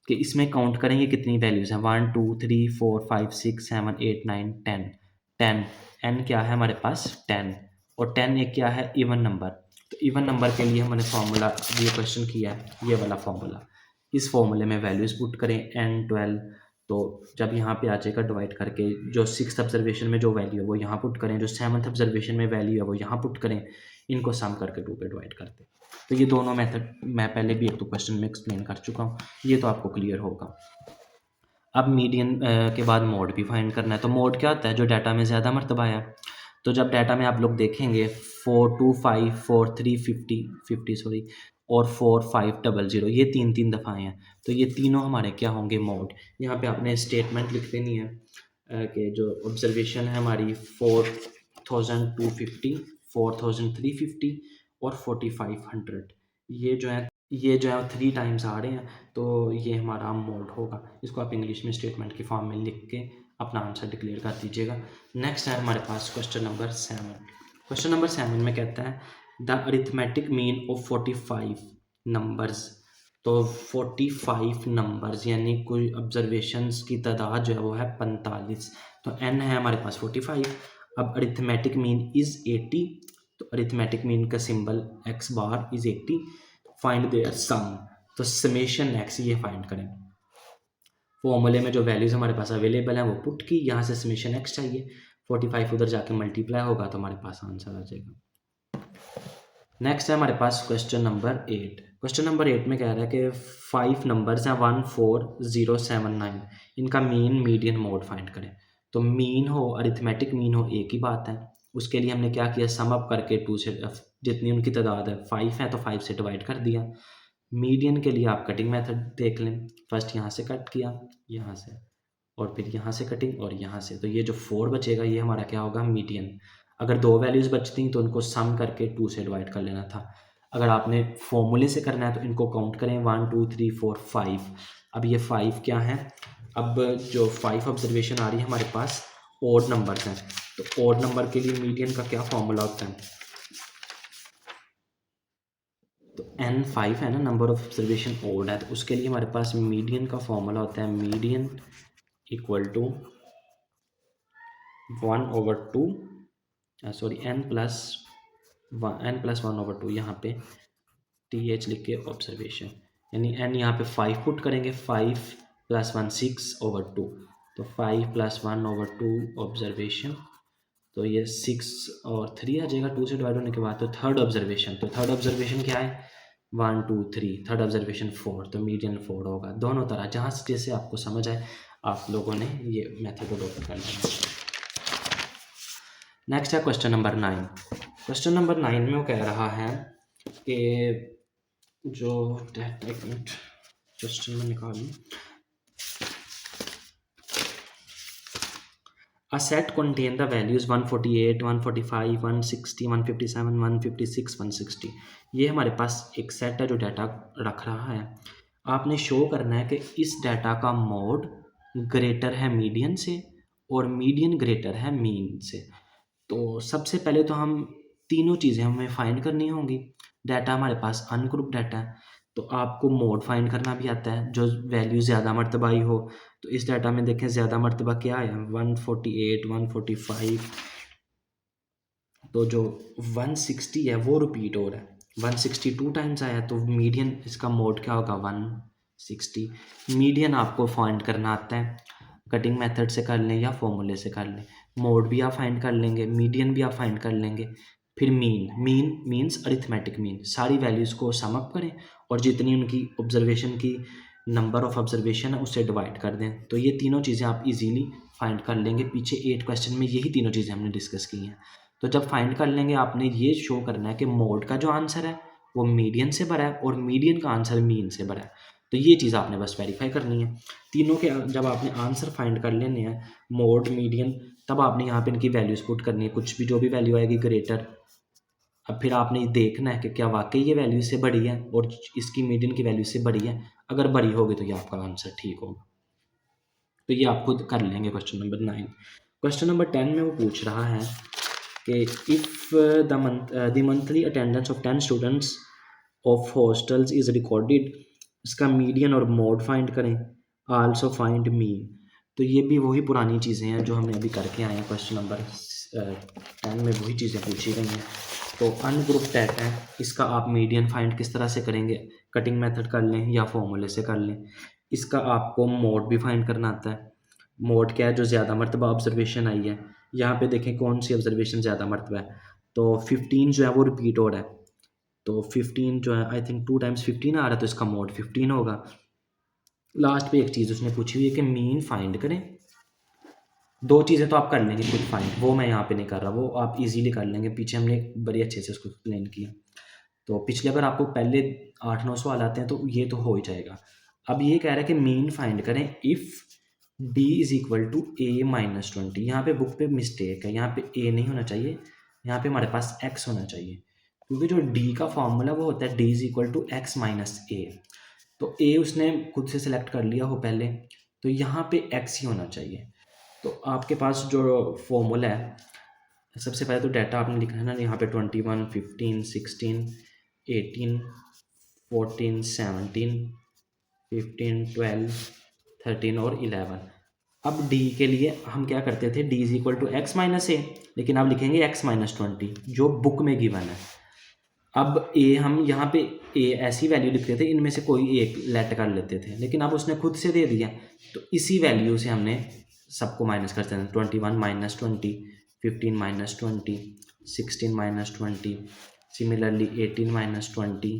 कि इसमें काउंट करेंगे कितनी वैल्यूज़ हैं, 1 2 3 4 5 6 7 8 9 10 10 एन क्या है हमारे पास 10, और 10 एक क्या है इवन नंबर। तो इवन नंबर के लिए हमने फार्मूला ये क्वेश्चन किया है, ये वाला फार्मूला, इस फार्मूले में वैल्यूज़ पुट करें एन 12। तो जब यहाँ पे आ जाएगा डिवाइड करके, जो सिक्स ऑब्जर्वेशन में जो वैल्यू है वो यहाँ पुट करें, जो सेवन्थ ऑब्जर्वेशन में वैल्यू है वो यहाँ पुट करें, इनको सम करके 2 पे डिवाइड करते हैं। तो ये दोनों मेथड मैं पहले भी एक तो क्वेश्चन में एक्सप्लेन कर चुका हूँ, ये तो आपको क्लियर होगा। अब मीडियन के बाद मोड भी फाइंड करना है। तो मोड क्या होता है, जो डाटा में ज़्यादा मरतबा आया। तो जब डाटा में आप लोग देखेंगे 425 4350 50 सॉरी और 4500, ये 3 दफ़ा आए हैं, तो ये तीनों हमारे क्या होंगे मोड। यहाँ पे आपने स्टेटमेंट लिख देनी है कि जो ऑब्जर्वेशन है हमारी 4250 4350 और 4500, ये जो है 3 टाइम्स आ रहे हैं, तो ये हमारा मोड होगा। इसको आप इंग्लिश में स्टेटमेंट की फॉर्म में लिख के अपना आंसर डिक्लेयर कर दीजिएगा। नेक्स्ट है हमारे पास क्वेश्चन नंबर 7। क्वेश्चन नंबर 7 में कहता है the arithmetic mean of 45 numbers. तो 45 नंबर्स यानी कोई ऑब्जर्वेशंस की तादाद जो है वो है 45। तो एन है हमारे पास 45। अब अरिथमेटिक मीन इज़ 80। तो अरिथमेटिक मीन का symbol X bar is 80। Find their sum. तो समेशन एक्स ये फाइंड करें। फॉर्मूले में जो वैल्यूज़ हमारे पास अवेलेबल हैं वो पुट की, यहाँ से समेशन एक्स चाहिए, 45 उधर जाके मल्टीप्लाई होगा तो हमारे पास आंसर आ जाएगा। नेक्स्ट है हमारे पास क्वेश्चन नंबर 8। क्वेश्चन नंबर 8 में कह रहा है कि 5 नंबर्स हैं 1 4 0 7 9, इनका मीन मीडियन मोड फाइंड करें। तो मीन हो अरिथमेटिक मीन हो एक ही बात है। उसके लिए हमने क्या किया, सम अप करके 2 से जितनी उनकी तादाद है 5 है तो 5 से डिवाइड कर दिया। मीडियन के लिए आप कटिंग मेथड देख लें, फर्स्ट यहाँ से कट किया, यहाँ से, और फिर यहाँ से कटिंग और यहाँ से, तो ये जो 4 बचेगा ये हमारा क्या होगा मीडियन। अगर 2 वैल्यूज़ बचती तो उनको सम करके 2 से डिवाइड कर लेना था। अगर आपने फॉर्मूले से करना है तो इनको काउंट करें 1 2 3 4 5। अब ये 5 क्या है, अब जो 5 ऑब्जर्वेशन आ रही है हमारे पास ओड नंबर्स हैं, तो ओड नंबर के लिए मीडियन का क्या फॉर्मूला होता है, तो n5 है ना, नंबर ऑफ ऑब्जर्वेशन ओड है, तो उसके लिए हमारे पास मीडियन का फॉर्मूला होता है median equal to 1/2 sorry n+1/2, यहाँ पे th लिख के ऑब्जर्वेशन, यानी n यहाँ पे 5 पुट करेंगे, 5 + 1 6/2, तो 5 + 1/2 ऑब्जर्वेशन, तो ये 6 और 3 आ जाएगा 2 से डिवाइड होने के बाद। तो थर्ड ऑब्जर्वेशन क्या है 1 2 3, थर्ड ऑब्जर्वेशन 4, तो मीडियन 4 होगा। दोनों तरह जहाँ से जैसे आपको समझ आए आप लोगों ने ये मेथड अडॉप्ट कर लेना। नेक्स्ट है क्वेश्चन नंबर 9। क्वेश्चन नंबर 9 में वो कह रहा है कि जो एक मिनट क्वेश्चन में निकालूँ, A set contain the values 148, 145, 160, 157, 156, 160। ये हमारे पास एक सेट है जो डाटा रख रहा है। आपने शो करना है कि इस डाटा का मोड ग्रेटर है मीडियन से और मीडियन ग्रेटर है मीन से। तो सबसे पहले तो हम तीनों चीज़ें हमें फाइंड करनी होंगी। डाटा हमारे पास अनग्रुप डाटा है, तो आपको मोड फाइंड करना भी आता है, जो वैल्यू ज़्यादा मरतबा आई हो। तो इस डाटा में देखें ज़्यादा मरतबा क्या है 148 145, तो जो 160 है वो रिपीट हो रहा है, 162 टाइम्स आया, तो मीडियन इसका मोड क्या होगा 160। मीडियन आपको फाइंड करना आता है, कटिंग मेथड से कर लें या फॉर्मूले से कर लें। मोड भी आप फाइंड कर लेंगे, मीडियन भी आप फाइंड कर लेंगे। फिर मीन मीन्स अरिथमेटिक मीन, सारी वैल्यूज़ को सम अप करें और जितनी उनकी ऑब्जर्वेशन की नंबर ऑफ ऑब्जर्वेशन है उससे डिवाइड कर दें। तो ये तीनों चीज़ें आप इजीली फाइंड कर लेंगे। पीछे 8 क्वेश्चन में यही तीनों चीज़ें हमने डिस्कस की हैं। तो जब फाइंड कर लेंगे आपने ये शो करना है कि मोड का जो आंसर है वो मीडियन से भरा है और मीडियन का आंसर मीन से भरा है। तो ये चीज़ आपने बस वेरीफाई करनी है। तीनों के जब आपने आंसर फाइंड कर लेने हैं मोड मीडियन, तब आपने यहाँ पे इनकी वैल्यूज़ पुट करनी है, कुछ भी जो भी वैल्यू आएगी ग्रेटर। अब फिर आपने देखना है कि क्या वाकई ये वैल्यू से बड़ी है और इसकी मीडियन की वैल्यू से बड़ी है। अगर बड़ी होगी तो ये आपका आंसर ठीक होगा। तो ये आप खुद कर लेंगे क्वेश्चन नंबर 9। क्वेश्चन नंबर 10 में वो पूछ रहा है कि if the monthly attendance of 10 students of hostels is recorded इसका मीडियन और मोड फाइंड करें, आल्सो फाइंड मीन। तो ये भी वही पुरानी चीज़ें हैं जो हमने अभी करके आए हैं। क्वेश्चन नंबर 10 में वही चीज़ें पूछी गई हैं। तो अनग्रुप डाटा है, इसका आप मीडियन फाइंड किस तरह से करेंगे, कटिंग मेथड कर लें या फॉर्मूले से कर लें। इसका आपको मोड भी फाइंड करना आता है। मोड क्या है, जो ज़्यादा मरतबा ऑब्जर्वेशन आई है। यहाँ पे देखें कौन सी ऑब्जर्वेशन ज़्यादा मरतबा है, तो 15 जो है वो रिपीट हो रहा है। तो 15 जो है आई थिंक 2 टाइम्स 15 आ रहा है, तो इसका मोड 15 होगा। लास्ट पे एक चीज़ उसने पूछी हुई है कि मीन फाइंड करें। दो चीज़ें तो आप कर लेंगे खुद फाइंड, वो मैं यहाँ पे नहीं कर रहा, वो आप इजीली कर लेंगे, पीछे हमने बड़ी अच्छे से उसको एक्सप्लेन किया। तो पिछले अगर आपको पहले 8-9 सवाल आते हैं तो ये तो हो ही जाएगा। अब ये कह रहा है कि मीन फाइंड करें if d is equal to a minus 20। यहाँ पे बुक पे मिस्टेक है, यहाँ पे ए नहीं होना चाहिए, यहाँ पे हमारे पास एक्स होना चाहिए, क्योंकि जो डी का फॉर्मूला वो होता है D is equal to X minus A. तो ए उसने खुद से सिलेक्ट कर लिया हो पहले, तो यहाँ पे एक्स ही होना चाहिए। तो आपके पास जो फॉर्मूला है, सबसे पहले तो डाटा आपने लिखा है ना, यहाँ पे 21, 15, 16, 18, 14, 17, 15, 12, 13 और 11। अब डी के लिए हम क्या करते थे, D is equal to X minus A, लेकिन आप लिखेंगे एक्स माइनस 20 जो बुक में गिवन है। अब ए हम यहाँ पे ए ऐसी वैल्यू लिखते थे, इनमें से कोई एक लेट कर लेते थे, लेकिन अब उसने खुद से दे दिया, तो इसी वैल्यू से हमने सबको माइनस करते हैं। 21 minus 20, 15 minus 20, 16 minus 20, similarly 18 minus 20,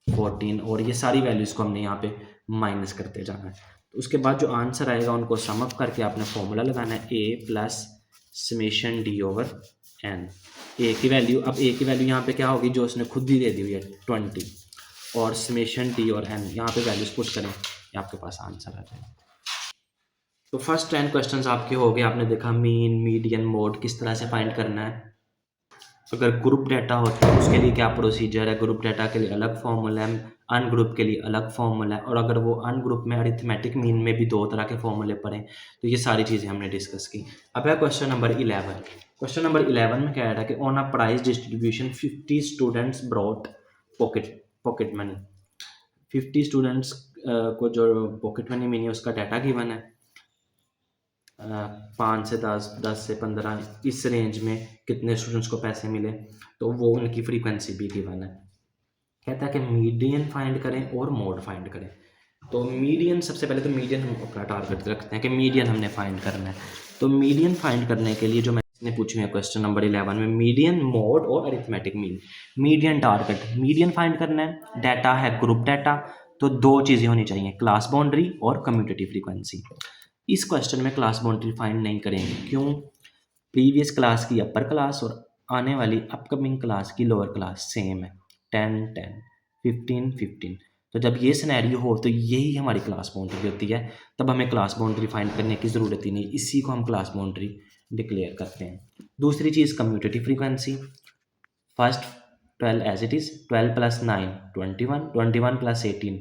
14, और ये सारी वैल्यूज़ को हमने यहाँ पे माइनस करते जाना है। तो उसके बाद जो आंसर आएगा उनको सम अप करके आपने फॉर्मूला लगाना है, A plus summation D over N. A की वैल्यू, अब ए की वैल्यू यहाँ पे क्या होगी, जो उसने खुद ही दे दी हुई है 20, और समेशन डी और एन, यहाँ पे वैल्यूज पुट करें, ये आपके पास आंसर आ जाएगा। तो फर्स्ट 10 क्वेश्चंस आपके हो गए, आपने देखा मीन, मीडियन, मोड किस तरह से फाइंड करना है। अगर ग्रुप डाटा होता है उसके लिए क्या प्रोसीजर है, ग्रुप डाटा के लिए अलग फॉर्मूला है, अनग्रुप के लिए अलग फॉर्मूला है, और अगर वो अनग्रुप में अरिथमेटिक मीन में भी दो तरह के फॉर्मूले पढ़ें, तो ये सारी चीज़ें हमने डिस्कस की। अब है क्वेश्चन नंबर 11। क्वेश्चन नंबर 11 में क्या है कि on a price distribution 50 students brought pocket money. 50 students को जो पॉकेट मनी मिली है उसका डाटा गिवन है, 5 से 10, 10 से 15, इस रेंज में कितने स्टूडेंट्स को पैसे मिले, तो वो उनकी फ्रीक्वेंसी भी गिवन है। कहता है कि मीडियन फाइंड करें और मोड फाइंड करें। तो मीडियन, सबसे पहले तो मीडियन हम अपना टारगेट रखते हैं कि मीडियन हमने फाइंड करना है। तो मीडियन फाइंड करने के लिए जो मैंने पूछी है क्वेश्चन नंबर 11 में, मीडियन, मोड और arithmetic mean. Median target, median find करना है, डाटा है ग्रुप डाटा, तो दो चीज़ें होनी चाहिए, क्लास बाउंड्री और कम्यूटेटिव फ्रीक्वेंसी। इस क्वेश्चन में क्लास बाउंड्री फाइंड नहीं करेंगे, क्यों, प्रीवियस क्लास की अपर क्लास और आने वाली अपकमिंग क्लास की लोअर क्लास सेम है, 10 10, 15 15। तो जब ये सिनेरियो हो तो यही हमारी क्लास बाउंड्री होती है, तब हमें क्लास बाउंड्री फाइंड करने की ज़रूरत ही नहीं, इसी को हम क्लास बाउंड्री डिक्लेयर करते हैं। दूसरी चीज़ cumulative frequency, first 12 as it is, 12 plus 9 21, 21 plus 18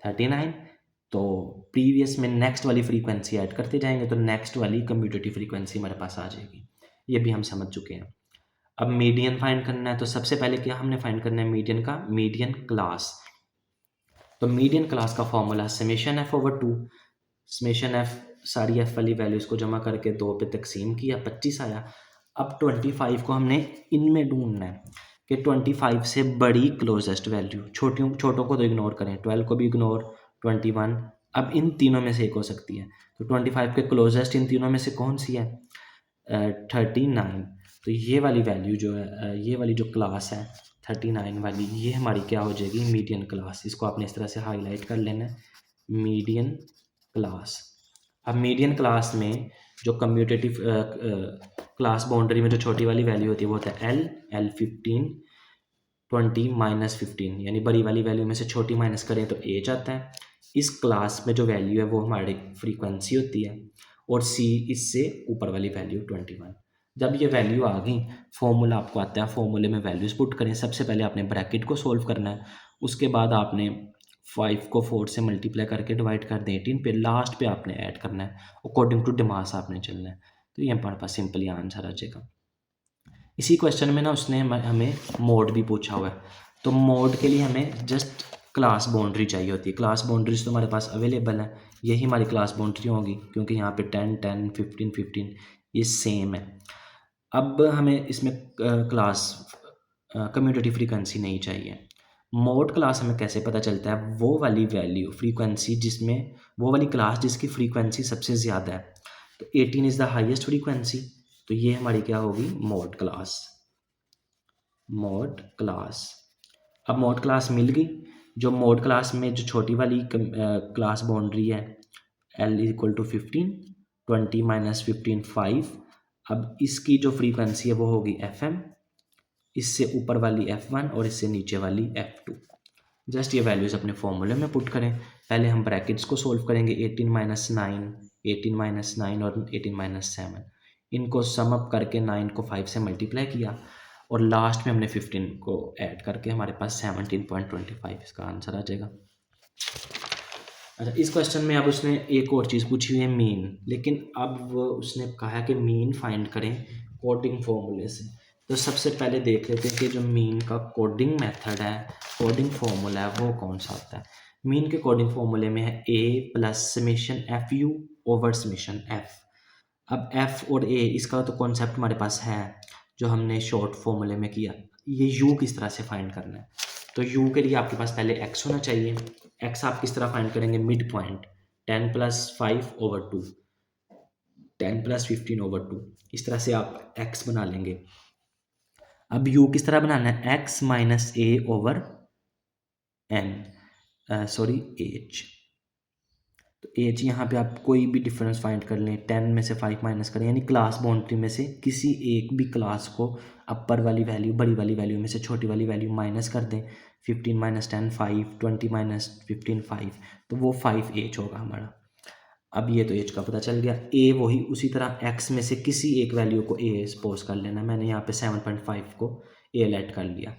39। तो प्रीवियस में नेक्स्ट वाली फ्रीक्वेंसी ऐड करते जाएंगे, तो नेक्स्ट वाली कम्यूटेटिव फ्रीक्वेंसी हमारे पास आ जाएगी। ये भी हम समझ चुके हैं। अब मीडियन फाइंड करना है, तो सबसे पहले क्या हमने फाइंड करना है, मीडियन का मीडियन क्लास। तो मीडियन क्लास का formula summation F over 2, summation F, सारी एफ वाली वैल्यूज को जमा करके 2 पे तकसीम किया, 25 आया। अब 25 को हमने इनमें ढूंढना है कि 25 से बड़ी क्लोजेस्ट वैल्यू, छोटों को तो इग्नोर करें, 12 को भी इग्नोर, 21, अब इन तीनों में से एक हो सकती है। तो 25 के क्लोजेस्ट इन तीनों में से कौन सी है, 39। तो ये वाली वैल्यू जो है, ये वाली जो क्लास है 39 वाली, ये हमारी क्या हो जाएगी, मीडियन क्लास। इसको आपने इस तरह से हाईलाइट कर लेना है, मीडियन क्लास। अब मीडियन क्लास में जो कम्यूटेटिव क्लास बाउंड्री में जो छोटी वाली वैल्यू होती है वो होता है एल 15 20 माइनस 15, यानी बड़ी वाली वैल्यू में से छोटी माइनस करें तो ए जाता है। इस क्लास में जो वैल्यू है वो हमारी फ्रीक्वेंसी होती है, और सी इससे ऊपर वाली वैल्यू 21। जब ये वैल्यू आ गई, फॉर्मूला आपको आता है, फॉर्मूले में वैल्यूज पुट करें। सबसे पहले आपने ब्रैकेट को सोल्व करना है, उसके बाद आपने 5 को 4 से मल्टीप्लाई करके डिवाइड कर दें 18 पे, लास्ट पे आपने ऐड करना है, अकॉर्डिंग टू डिमास आपने चलना है। तो ये हमारे पास सिंपली आंसर आ जाएगा। इसी क्वेश्चन में ना उसने हमें मोड भी पूछा हुआ है, तो मोड के लिए हमें जस्ट क्लास बाउंड्री चाहिए होती है। क्लास बाउंड्रीज तो हमारे पास अवेलेबल है, यही हमारी क्लास बाउंड्री होगी, क्योंकि यहाँ पे 10 10 15 15 ये सेम है। अब हमें इसमें क्लास कम्यूटेटिव फ्रीक्वेंसी नहीं चाहिए। मोड क्लास हमें कैसे पता चलता है? वो वाली वैल्यू फ्रीक्वेंसी जिसमें, वो वाली क्लास जिसकी फ्रीक्वेंसी सबसे ज़्यादा है। तो 18 इज़ द हाईएस्ट फ्रीक्वेंसी, तो ये हमारी क्या होगी? Mode class. Mode class. अब मोड क्लास मिल गई। जो मोड क्लास में जो छोटी वाली क्लास बाउंड्री है L इक्वल टू 15, 20 माइनस 15 5। अब इसकी जो फ्रीक्वेंसी है वो होगी FM, इससे ऊपर वाली F1 और इससे नीचे वाली F2। जस्ट ये वैल्यूज़ अपने फॉर्मूले में पुट करें। पहले हम ब्रैकेट्स को सोल्व करेंगे। 18 माइनस 9, 18 माइनस 9 और 18 माइनस 7, इनको सम अप करके 9 को 5 से मल्टीप्लाई किया और लास्ट में हमने 15 को ऐड करके हमारे पास 17.25 इसका आंसर आ जाएगा। अच्छा, इस क्वेश्चन में अब उसने एक और चीज़ पूछी हुई है, मीन। लेकिन अब वो उसने कहा कि मीन फाइंड करें कोडिंग फॉर्मूले से। तो सबसे पहले देख लेते हैं कि जो मीन का कोडिंग मेथड है, कोडिंग फॉर्मूला है, वो कौन सा होता है। मीन के कोडिंग फॉर्मूले में है A plus summation FU over summation F। अब F और A इसका तो कॉन्सेप्ट हमारे पास है, जो हमने शॉर्ट फॉर्मूले में किया। ये U किस तरह से फाइंड करना है? तो U के लिए आपके पास पहले X होना चाहिए। X आप किस तरह फाइंड करेंगे? Mid point 10 plus 5 over 2, 10 plus 15 over 2, इस तरह से आप X बना लेंगे। अब U किस तरह बनाना है? X minus A over N, sorry H। तो एच यहाँ पे आप कोई भी डिफरेंस फाइंड कर लें, 10 में से 5 माइनस करें, यानी क्लास बाउंड्री में से किसी एक भी क्लास को अपर वाली वैल्यू, बड़ी वाली वैल्यू में से छोटी वाली वैल्यू माइनस कर दें। 15 माइनस 10 5, 20 माइनस 15 5, तो वो 5 एच होगा हमारा। अब ये तो एच का पता चल गया। ए वही उसी तरह एक्स में से किसी एक वैल्यू को ए सपोज कर लेना। मैंने यहाँ पे 7.5 को ए लेट कर लिया।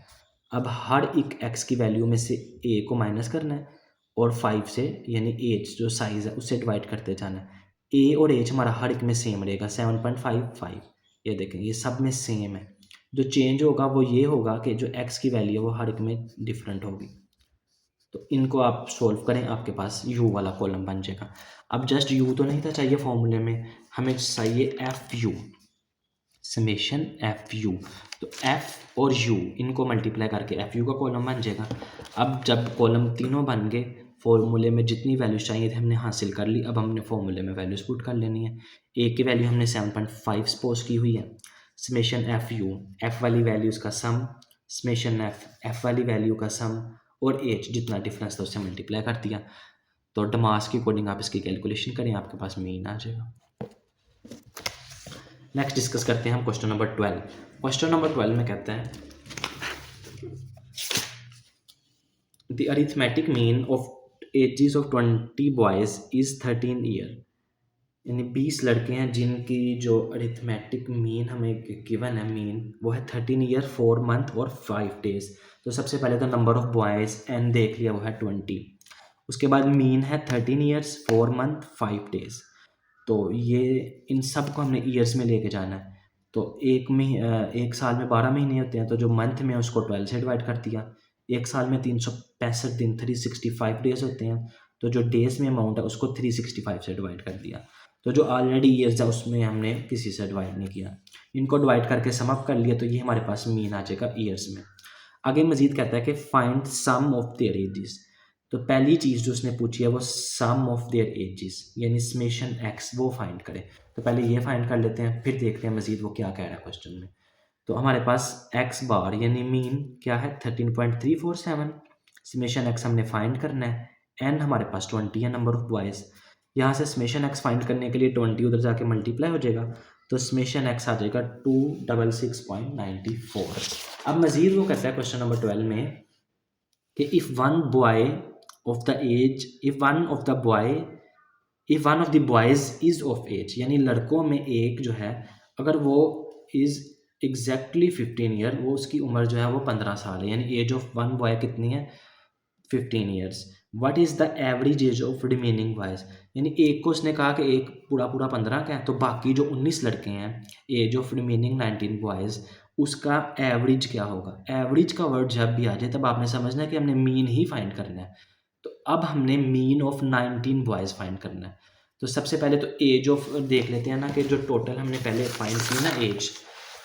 अब हर एक एक्स की वैल्यू में से ए को माइनस करना है और 5 से, यानी एच जो साइज़ है उससे डिवाइड करते जाना है। ए और एच हमारा हर एक में सेम रहेगा, 7.55। ये देखें ये सब में सेम है। जो चेंज होगा वो ये होगा कि जो एक्स की वैल्यू है वो हर एक में डिफरेंट होगी। तो इनको आप सोल्व करें, आपके पास u वाला कॉलम बन जाएगा। अब जस्ट u तो नहीं था चाहिए फॉर्मूले में, हमें चाहिए F you, summation F you. तो f और u इनको मल्टीप्लाई करके एफ यू का कॉलम बन जाएगा। अब जब कॉलम तीनों बन गए, फॉर्मूले में जितनी वैल्यूज चाहिए थे हमने हासिल कर ली। अब हमने फॉर्मूले में वैल्यूज पुट कर लेनी है। ए की वैल्यू हमने 7.5 सपोज की हुई है। समेशन एफ यू, एफ वाली वैल्यूज का सम, समेशन एफ वाली वैल्यू का सम, और एच जितना डिफरेंस था उससे मल्टीप्लाई कर दिया। तो डमास के अकॉर्डिंग आप इसकी कैलकुलेशन करें, आपके पास मीन आ जाएगा। नेक्स्ट डिस्कस करते हैं हम क्वेश्चन नंबर 12। क्वेश्चन नंबर 12 में कहता है the arithmetic mean of ages of 20 boys is 13 year. यानी 20 लड़के हैं जिनकी जो अरिथमेटिक मीन हमें गिवन है, मीन वो है 13 ईयर 4 मंथ और 5 डेज। तो सबसे पहले तो नंबर ऑफ बॉयज एन देख लिया, वो है 20। उसके बाद मीन है 13 ईयर्स 4 मंथ 5 डेज। तो ये इन सब को हमने ईयर्स में लेके जाना है। तो एक साल में 12 महीने होते हैं, तो जो मंथ में उसको 12 से डिवाइड कर दिया। एक साल में 365 दिन 365 डेज होते हैं, तो जो डेज में अमाउंट है उसको 365 से डिवाइड कर दिया। तो जो ऑलरेडी ईयर्स है उसमें हमने किसी से डिवाइड नहीं किया, इनको डिवाइड करके सम अप कर लिया। तो ये हमारे पास मीन आ जाएगा ईयर्स में। आगे मजीद कहता है कि find sum of their ages. तो पहली चीज़ जो उसने पूछी है वो सम ऑफ देयर एजेस, यानी समेशन एक्स, वो फाइंड करें। तो पहले ये फाइंड कर लेते हैं, फिर देखते हैं मजीद वो क्या कह रहा है क्वेश्चन में। तो हमारे पास एक्स बार यानी मीन क्या है 13.347। समेशन एक्स हमने फाइंड करना है। एन हमारे पास 20 है, नंबर ऑफ बॉयज़। यहाँ से समेशन एक्स फाइंड करने के लिए 20 उधर जाके मल्टीप्लाई हो जाएगा, तो समेशन एक्स आ जाएगा 266.94। अब मजीद वो कहता है क्वेश्चन नंबर 12 में कि if one of the boys is of age, यानी लड़कों में एक जो है अगर वो इज़ एग्जैक्टली 15 ईयर, वो उसकी उम्र जो है वो 15 साल है, यानी एज ऑफ वन बॉय कितनी है 15 years. What is the average age of remaining boys, यानी एक को उसने कहा कि एक पूरा 15 का है, तो बाकी जो 19 लड़के हैं एज ऑफ रिमेनिंग 19 बॉयज़ उसका एवरेज क्या होगा। एवरेज का वर्ड जब भी आ जाए तब आपने समझना है कि हमने मीन ही फाइंड करना है। तो अब हमने मीन ऑफ 19 बॉयज़ फाइंड करना है। तो सबसे पहले तो एज ऑफ देख लेते हैं ना, कि जो टोटल हमने पहले फाइंड की ना एज,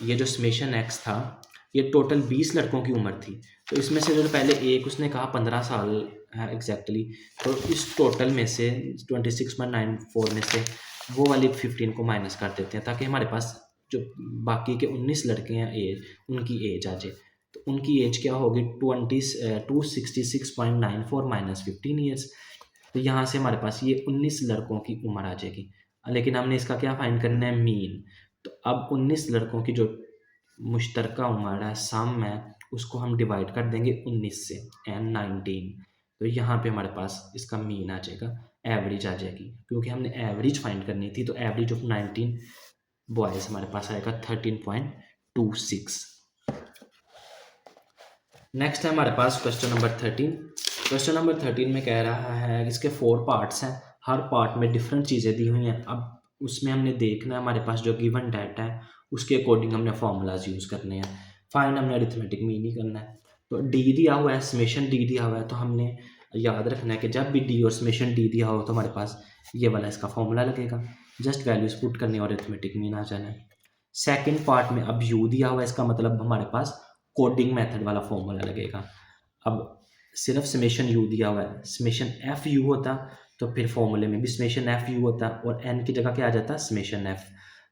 ये जो समेशन एक्स था, ये टोटल 20 लड़कों की उम्र थी। तो इसमें से जो पहले एक उसने कहा 15 साल है एग्जैक्टली, तो इस टोटल में से 26.94 में से वो वाली 15 को माइनस कर देते हैं, ताकि हमारे पास जो बाकी के 19 लड़के हैं एज, उनकी एज आ जाए। तो उनकी एज क्या होगी, 266.94 माइनस 15 ईयर्स। तो यहाँ से हमारे पास ये 19 लड़कों की उम्र आ जाएगी। लेकिन हमने इसका क्या फाइंड करना है, मीन। तो अब 19 लड़कों की जो मुश्तरका उम्र है, सम है, उसको हम डिवाइड कर देंगे 19 से, एंड 19। तो यहाँ पे हमारे पास इसका मीन आ जाएगा, एवरेज आ जाएगी, क्योंकि हमने एवरेज फाइंड करनी थी। तो एवरेज ऑफ 19 बॉयज़ हमारे पास आएगा 13.26। नेक्स्ट है हमारे पास क्वेश्चन नंबर 13। क्वेश्चन नंबर 13 में कह रहा है, इसके 4 पार्ट्स हैं, हर पार्ट में डिफरेंट चीज़ें दी हुई हैं। अब उसमें हमने देखना है, हमारे पास जो गिवन डाटा है उसके अकॉर्डिंग हमने फार्मूलाज यूज़ करने हैं। फाइंड हमने अरिथमेटिक मीन ही करना है। तो डी दिया हुआ है, समेशन डी दिया हुआ है, तो हमने याद रखना है कि जब भी डी और समेशन डी दिया हो तो हमारे पास ये वाला इसका फॉर्मूला लगेगा। जस्ट वैल्यूज पुट करनी और अरिथमेटिक मीन आ जाना है। सेकेंड पार्ट में अब यू दिया हुआ है, इसका मतलब हमारे पास कोडिंग मेथड वाला फॉर्मूला लगेगा। अब सिर्फ समेशन यू दिया हुआ है, समेशन एफ यू होता तो फिर फॉर्मूले में भी समेशन एफ यू होता और एन की जगह क्या आ जाता, समेशन एफ।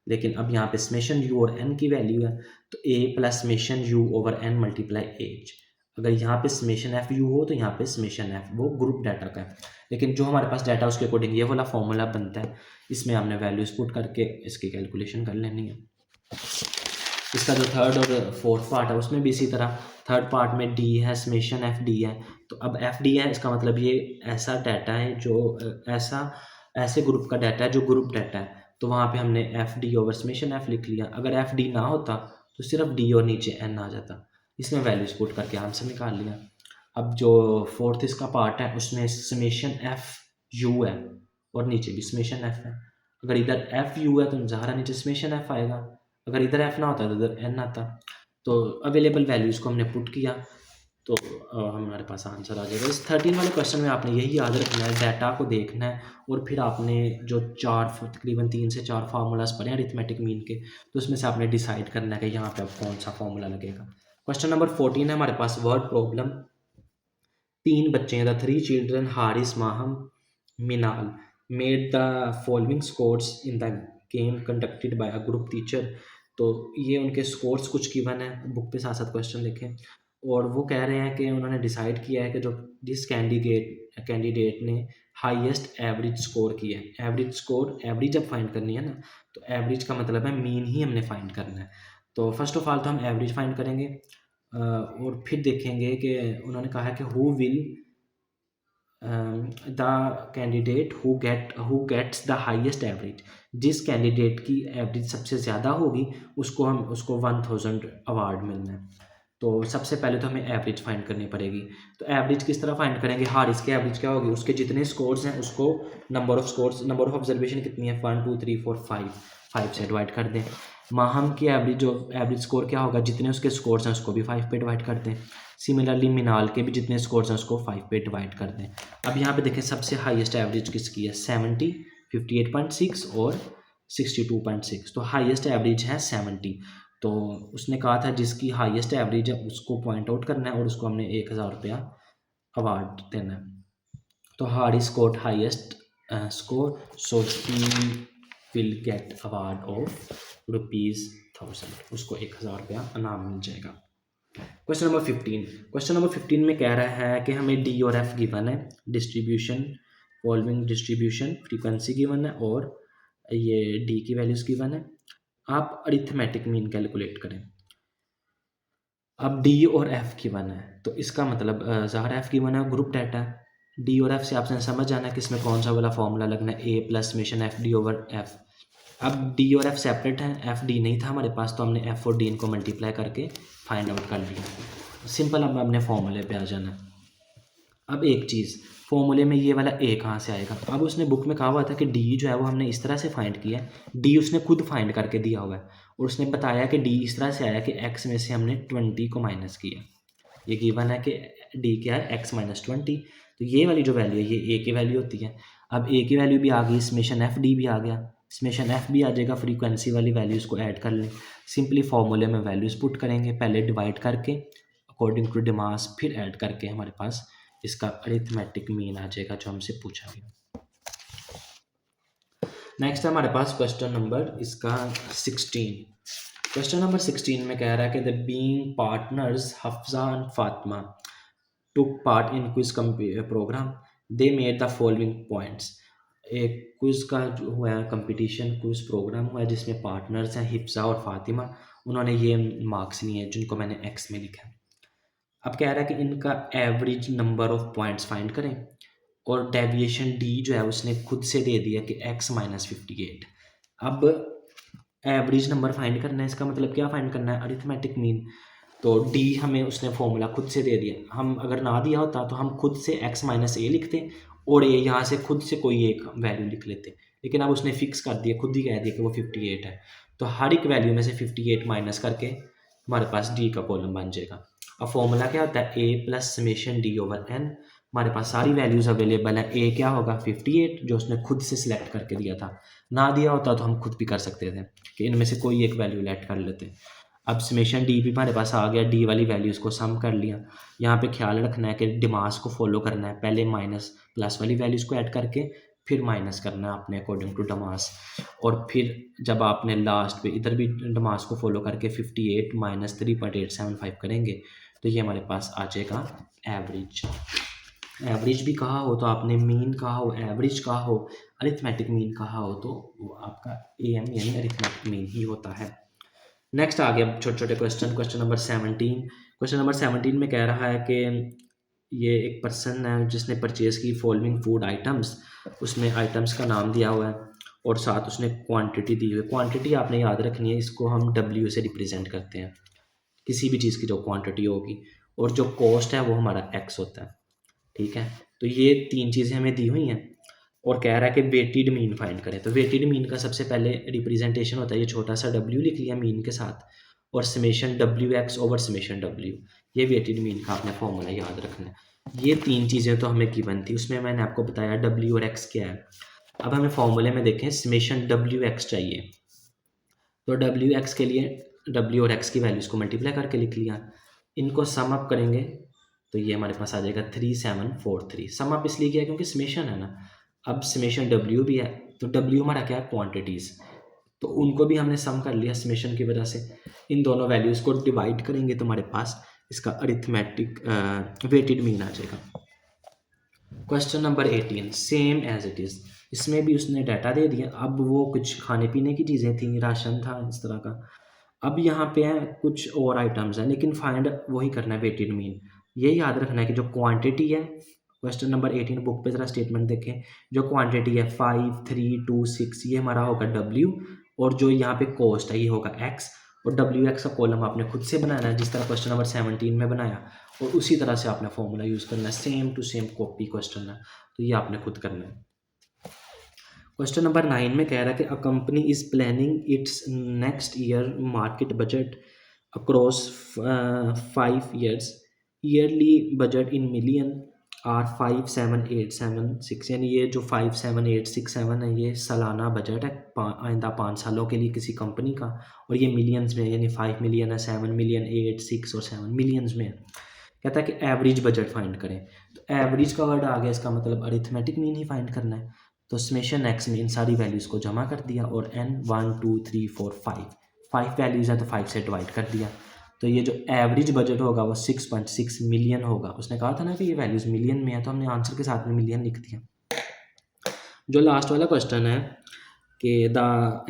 लेकिन अब यहाँ पे समेशन यू और एन की वैल्यू है, तो A plus summation U over N multiply H. अगर यहाँ पे समेशन एफ यू हो तो यहाँ पे समेशन एफ, वो ग्रुप डाटा का है। लेकिन जो हमारे पास डाटा उसके अकॉर्डिंग ये वाला फॉर्मूला बनता है। इसमें हमने वैल्यूज पुट करके इसकी कैलकुलेशन कर लेनी है। इसका जो थर्ड और फोर्थ पार्ट है उसमें भी इसी तरह, थर्ड पार्ट में डी है, समेशन एफ डी है। तो अब एफ डी है, इसका मतलब ये ऐसा डाटा है जो ऐसे ग्रुप का डाटा है जो ग्रुप डाटा है। तो वहाँ पे हमने F D over summation F लिख लिया। अगर एफ डी ना होता तो सिर्फ डी और नीचे एन आ जाता। इसमें वैल्यूज पुट करके आंसर निकाल लिया। अब जो फोर्थ इसका पार्ट है उसमें समेशन एफ यू है और नीचे भी समेशन एफ है। अगर इधर एफ यू है तो ज़ाहिर नीचे समेशन एफ आएगा। अगर इधर एफ ना होता तो इधर एन आता। तो अवेलेबल वैल्यूज़ को हमने पुट किया तो हमारे पास आंसर आ जाएगा। इस 13 वाले क्वेश्चन में आपने यही याद रखना है, डाटा को देखना है और फिर आपने जो तकरीबन 3 से 4 फार्मूलाज पढ़े हैं अरिथमेटिक मीन के, तो उसमें से आपने डिसाइड करना है कि यहाँ पे अब कौन सा फार्मूला लगेगा। क्वेश्चन नंबर 14 है हमारे पास, वर्ड प्रॉब्लम। 3 बच्चे हैं, the 3 children Haris, Maham, Minal made the following scores in the game conducted by a group teacher. तो ये उनके स्कोर्स कुछ गिवन है, बुक पे साथ साथ क्वेश्चन देखें। और वो कह रहे हैं कि उन्होंने डिसाइड किया है कि जो जिस कैंडिडेट ने हाईएस्ट एवरेज स्कोर किया है, एवरेज स्कोर, एवरेज जब फाइंड करनी है ना, तो एवरेज का मतलब है मीन ही हमने फाइंड करना है। तो फर्स्ट ऑफ ऑल तो हम एवरेज फाइंड करेंगे और फिर देखेंगे कि उन्होंने कहा है कि who will the candidate who gets the highest average, जिस कैंडिडेट की एवरेज सबसे ज़्यादा होगी उसको 1000 अवार्ड मिलना है। तो सबसे पहले तो हमें एवरेज फाइंड करनी पड़ेगी। तो एवरेज किस तरह फाइंड करेंगे, हारिस की एवरेज क्या होगी, उसके जितने स्कोर्स हैं उसको नंबर ऑफ ऑब्जर्वेशन कितनी है, 1 2 3 4 5 से डिवाइड कर दें। माहम की एवरेज स्कोर क्या होगा, जितने उसके स्कोर्स हैं उसको भी 5 पे डिवाइड कर दें। सिमिलरली मिनाल के भी जितने स्कोर्स हैं उसको 5 पे डिवाइड कर दें। अब यहाँ पे देखें सबसे हाईएस्ट एवरेज किसकी है, 70, 58.6 और 62.6। तो हाईएस्ट एवरेज है 70। तो उसने कहा था जिसकी हाईएस्ट एवरेज है उसको पॉइंट आउट करना है और उसको हमने 1000 रुपया अवार्ड देना है। तो Haris scored highest score, so he will get award of ₹1000, उसको 1000 रुपया इनाम मिल जाएगा। Question number 15। क्वेश्चन नंबर 15 में कह रहा है कि हमें डी और एफ गिवन है, distribution, following distribution, frequency given है और ये डी की वैल्यूज गिवन है। आप अरिथमेटिक मीन कैलकुलेट करें। अब डी और एफ गिवन है तो इसका मतलब ज़ाहिर एफ गिवन है, ग्रुप डाटा है। डी और एफ से आपने समझ जाना है कि इसमें कौन सा वाला फॉर्मूला लगना है, A plus summation F D over F. अब डी और एफ सेपरेट हैं, एफ डी नहीं था हमारे पास, तो हमने एफ और डी इनको मल्टीप्लाई करके फाइंड आउट कर लिया। सिंपल, अब हमने फॉर्मूले पे आ जाना है। अब एक चीज़, फॉर्मूले में ये वाला ए कहाँ से आएगा। अब उसने बुक में कहा हुआ था कि डी जो है वो हमने इस तरह से फाइंड किया है, डी उसने खुद फाइंड करके दिया हुआ है और उसने बताया कि डी इस तरह से आया कि एक्स में से हमने 20 को माइनस किया। ये गिवन है कि डी क्या है, एक्स माइनस 20। तो ये वाली जो वैल्यू है ये ए की वैल्यू होती है। अब ए की वैल्यू भी आ गई, समेशन एफ डी भी आ गया, समेशन एफ भी आ जाएगा, फ्रीक्वेंसी वाली वैल्यूज़ को ऐड कर लें। सिंपली फॉर्मूले में वैल्यूज़ पुट करेंगे, पहले डिवाइड करके अकॉर्डिंग टू डिमास, फिर ऐड करके हमारे पास इसका अरिथमेटिक मीन आ जाएगा जो हमसे पूछा गया। नेक्स्ट है हमारे पास क्वेश्चन नंबर इसका 16। क्वेश्चन नंबर 16 में कह रहा है कि the being partners Hafza and Fatima took part in quiz program, they made the following points. एक क्विज का जो हुआ है कंपटीशन, क्विज प्रोग्राम हुआ है जिसमें पार्टनर्स हैं हिफ्जा और फातिमा, उन्होंने ये मार्क्स लिए हैं जिनको मैंने एक्स में लिखा है। अब कह रहा है कि इनका average number of points find करें और डेविएशन डी जो है उसने खुद से दे दिया कि एक्स माइनस 58। अब एवरेज नंबर फाइंड करना है, इसका मतलब क्या फाइंड करना है, अरिथमेटिक मीन। तो डी हमें उसने फॉर्मूला खुद से दे दिया, हम अगर ना दिया होता तो हम खुद से एक्स माइनस ए लिखते और ये यहाँ से खुद से कोई एक वैल्यू लिख लेते, लेकिन अब उसने फिक्स कर दिया, खुद ही कह दिया कि वो 58 है। तो हर एक वैल्यू में से 58 माइनस करके हमारे पास डी का कॉलम बन जाएगा। अब फॉर्मूला क्या होता है, A plus summation D over N. हमारे पास सारी वैल्यूज़ अवेलेबल है, ए क्या होगा 58 जो उसने खुद से सिलेक्ट करके दिया था, ना दिया होता तो हम खुद भी कर सकते थे कि इनमें से कोई एक वैल्यू लेट कर लेते। अब समेशन डी भी हमारे पास आ गया, डी वाली वैल्यूज़ को सम कर लिया। यहाँ पे ख्याल रखना है कि डिमास को फॉलो करना है, पहले माइनस प्लस वाली वैल्यूज़ को ऐड करके फिर माइनस करना है आपने अकॉर्डिंग टू डमास, और फिर जब आपने लास्ट पे इधर भी डमास को फॉलो करके 58 माइनस 3.875 करेंगे तो ये हमारे पास आ जाएगा एवरेज। एवरेज भी कहा हो तो आपने मीन कहा हो, एवरेज कहा हो, अरिथमेटिक मीन कहा हो तो वो आपका ए एम यानी अरिथमेटिक मीन ही होता है। नेक्स्ट आ गया छोटे छोटे question. Question number 17। Question number 17 में कह रहा है कि ये एक पर्सन है जिसने परचेज की फॉलोइंग फूड आइटम्स, उसमें आइटम्स का नाम दिया हुआ है और साथ उसने क्वांटिटी दी हुई है। क्वांटिटी आपने याद रखनी है, इसको हम डब्ल्यू से रिप्रेजेंट करते हैं, किसी भी चीज़ की जो क्वांटिटी होगी, और जो कॉस्ट है वो हमारा एक्स होता है। ठीक है, तो ये तीन चीज़ें हमें दी हुई हैं और कह रहा है कि वेटेड मीन फाइंड करें। तो वेटेड मीन का सबसे पहले रिप्रेजेंटेशन होता है, ये छोटा सा डब्ल्यू लिख लिया मीन के साथ और summation W x over summation W, ये वेटेड मीन का आपने फॉर्मूला याद रखना है। ये तीन चीज़ें तो हमें गिवन थी, उसमें मैंने आपको बताया डब्ल्यू और एक्स क्या है। अब हमें फॉर्मूले में देखें समेशन डब्ल्यू एक्स चाहिए, तो डब्ल्यू एक्स के लिए डब्ल्यू और एक्स की वैल्यूज़ को मल्टीप्लाई करके लिख लिया, इनको सम अप करेंगे तो ये हमारे पास आ जाएगा 3743। सम अप इसलिए किया क्योंकि समेशन है ना। अब समेशन डब्ल्यू भी है तो डब्ल्यू हमारा क्या है, क्वांटिटीज़, तो उनको भी हमने सम कर लिया समेशन की वजह से। इन दोनों वैल्यूज़ को डिवाइड करेंगे तो हमारे पास इसका अरिथमेटिक वेटेड मीन आ जाएगा। Question number 18 same as it is, इसमें भी उसने डाटा दे दिया। अब वो कुछ खाने पीने की चीज़ें थी, राशन था इस तरह का। अब यहाँ पे है कुछ और आइटम्स हैं लेकिन फाइंड वही करना है वेटेड मीन। ये याद रखना है कि जो क्वांटिटी है, क्वेश्चन नंबर 18 बुक पे ज़रा स्टेटमेंट देखें, जो क्वांटिटी है 5 3 2 6 ये हमारा होगा डब्ल्यू, और जो यहाँ पे कॉस्ट है ये होगा एक्स, और डब्ल्यू एक्स का कॉलम आपने खुद से बनाना है जिस तरह क्वेश्चन नंबर 17 में बनाया, और उसी तरह से आपने फॉर्मूला यूज़ करना है, same to same copy question है, तो ये आपने खुद करना है। क्वेश्चन नंबर 9 में कह रहा है कि a company is planning its next year market budget across 5 years, yearly budget in million are 57876, यानी ये जो 57867 है ये सालाना बजट है आइंदा 5 सालों के लिए किसी कंपनी का, और ये मिलियंस में, यानी 5 मिलियन है, 7 मिलियन, 8 6 और 7 मिलियंस में है। कहता है कि एवरेज बजट फाइंड करें, तो एवरेज का वर्ड आ गया, इसका मतलब अरिथमेटिक मीन ही फाइंड करना है। तो समेशन एक्स में इन सारी वैल्यूज़ को जमा कर दिया और एन 1 2 3 4 5 वैल्यूज़ है तो 5 से डिवाइड कर दिया, तो ये जो एवरेज बजट होगा वो 6.6 मिलियन होगा। उसने कहा था ना कि ये वैल्यूज़ मिलियन में है तो हमने आंसर के साथ में मिलियन लिख दिया। जो लास्ट वाला क्वेश्चन है कि the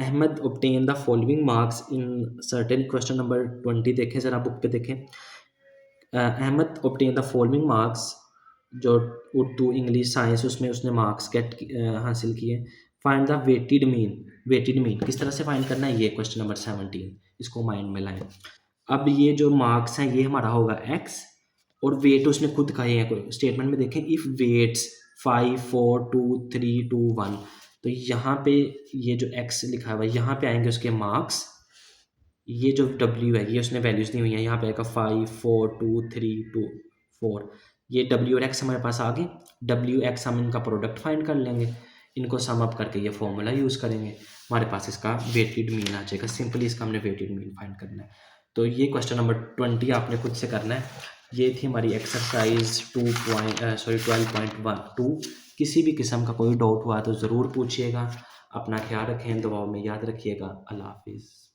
Ahmad obtain the following marks in certain, question number 20 देखें ज़रा बुक पे देखें। Ahmad obtain the following marks, जो उर्दू इंग्लिश साइंस उसमें उसने मार्क्स हासिल किए। Find the weighted mean, weighted mean किस तरह से फाइंड करना है, ये क्वेश्चन नंबर 17, इसको माइंड में लाएं। अब ये जो मार्क्स हैं ये हमारा होगा एक्स, और वेट उसने खुद कहे हैं, स्टेटमेंट में देखें इफ़ वेट्स 5 4 2 3 2 1। तो यहाँ पे ये जो x लिखा हुआ है यहाँ पे आएंगे उसके मार्क्स, ये जो w है ये उसने वैल्यूज़ दी हुई है, यहाँ पे आएगा 5 4 2 3 2 4। ये w और x हमारे पास आ गए। w x हम इनका प्रोडक्ट फाइंड कर लेंगे, इनको सम अप करके ये फॉर्मूला यूज़ करेंगे, हमारे पास इसका वेटेड मीन आ जाएगा। सिंपली इसका हमने वेटेड मीन फाइंड करना है। तो ये क्वेश्चन नंबर 20 आपने खुद से करना है। ये थी हमारी एक्सरसाइज 12.12। किसी भी किस्म का कोई डाउट हुआ तो ज़रूर पूछिएगा। अपना ख्याल रखें, दुआओं में याद रखिएगा। अल्लाह हाफिज़।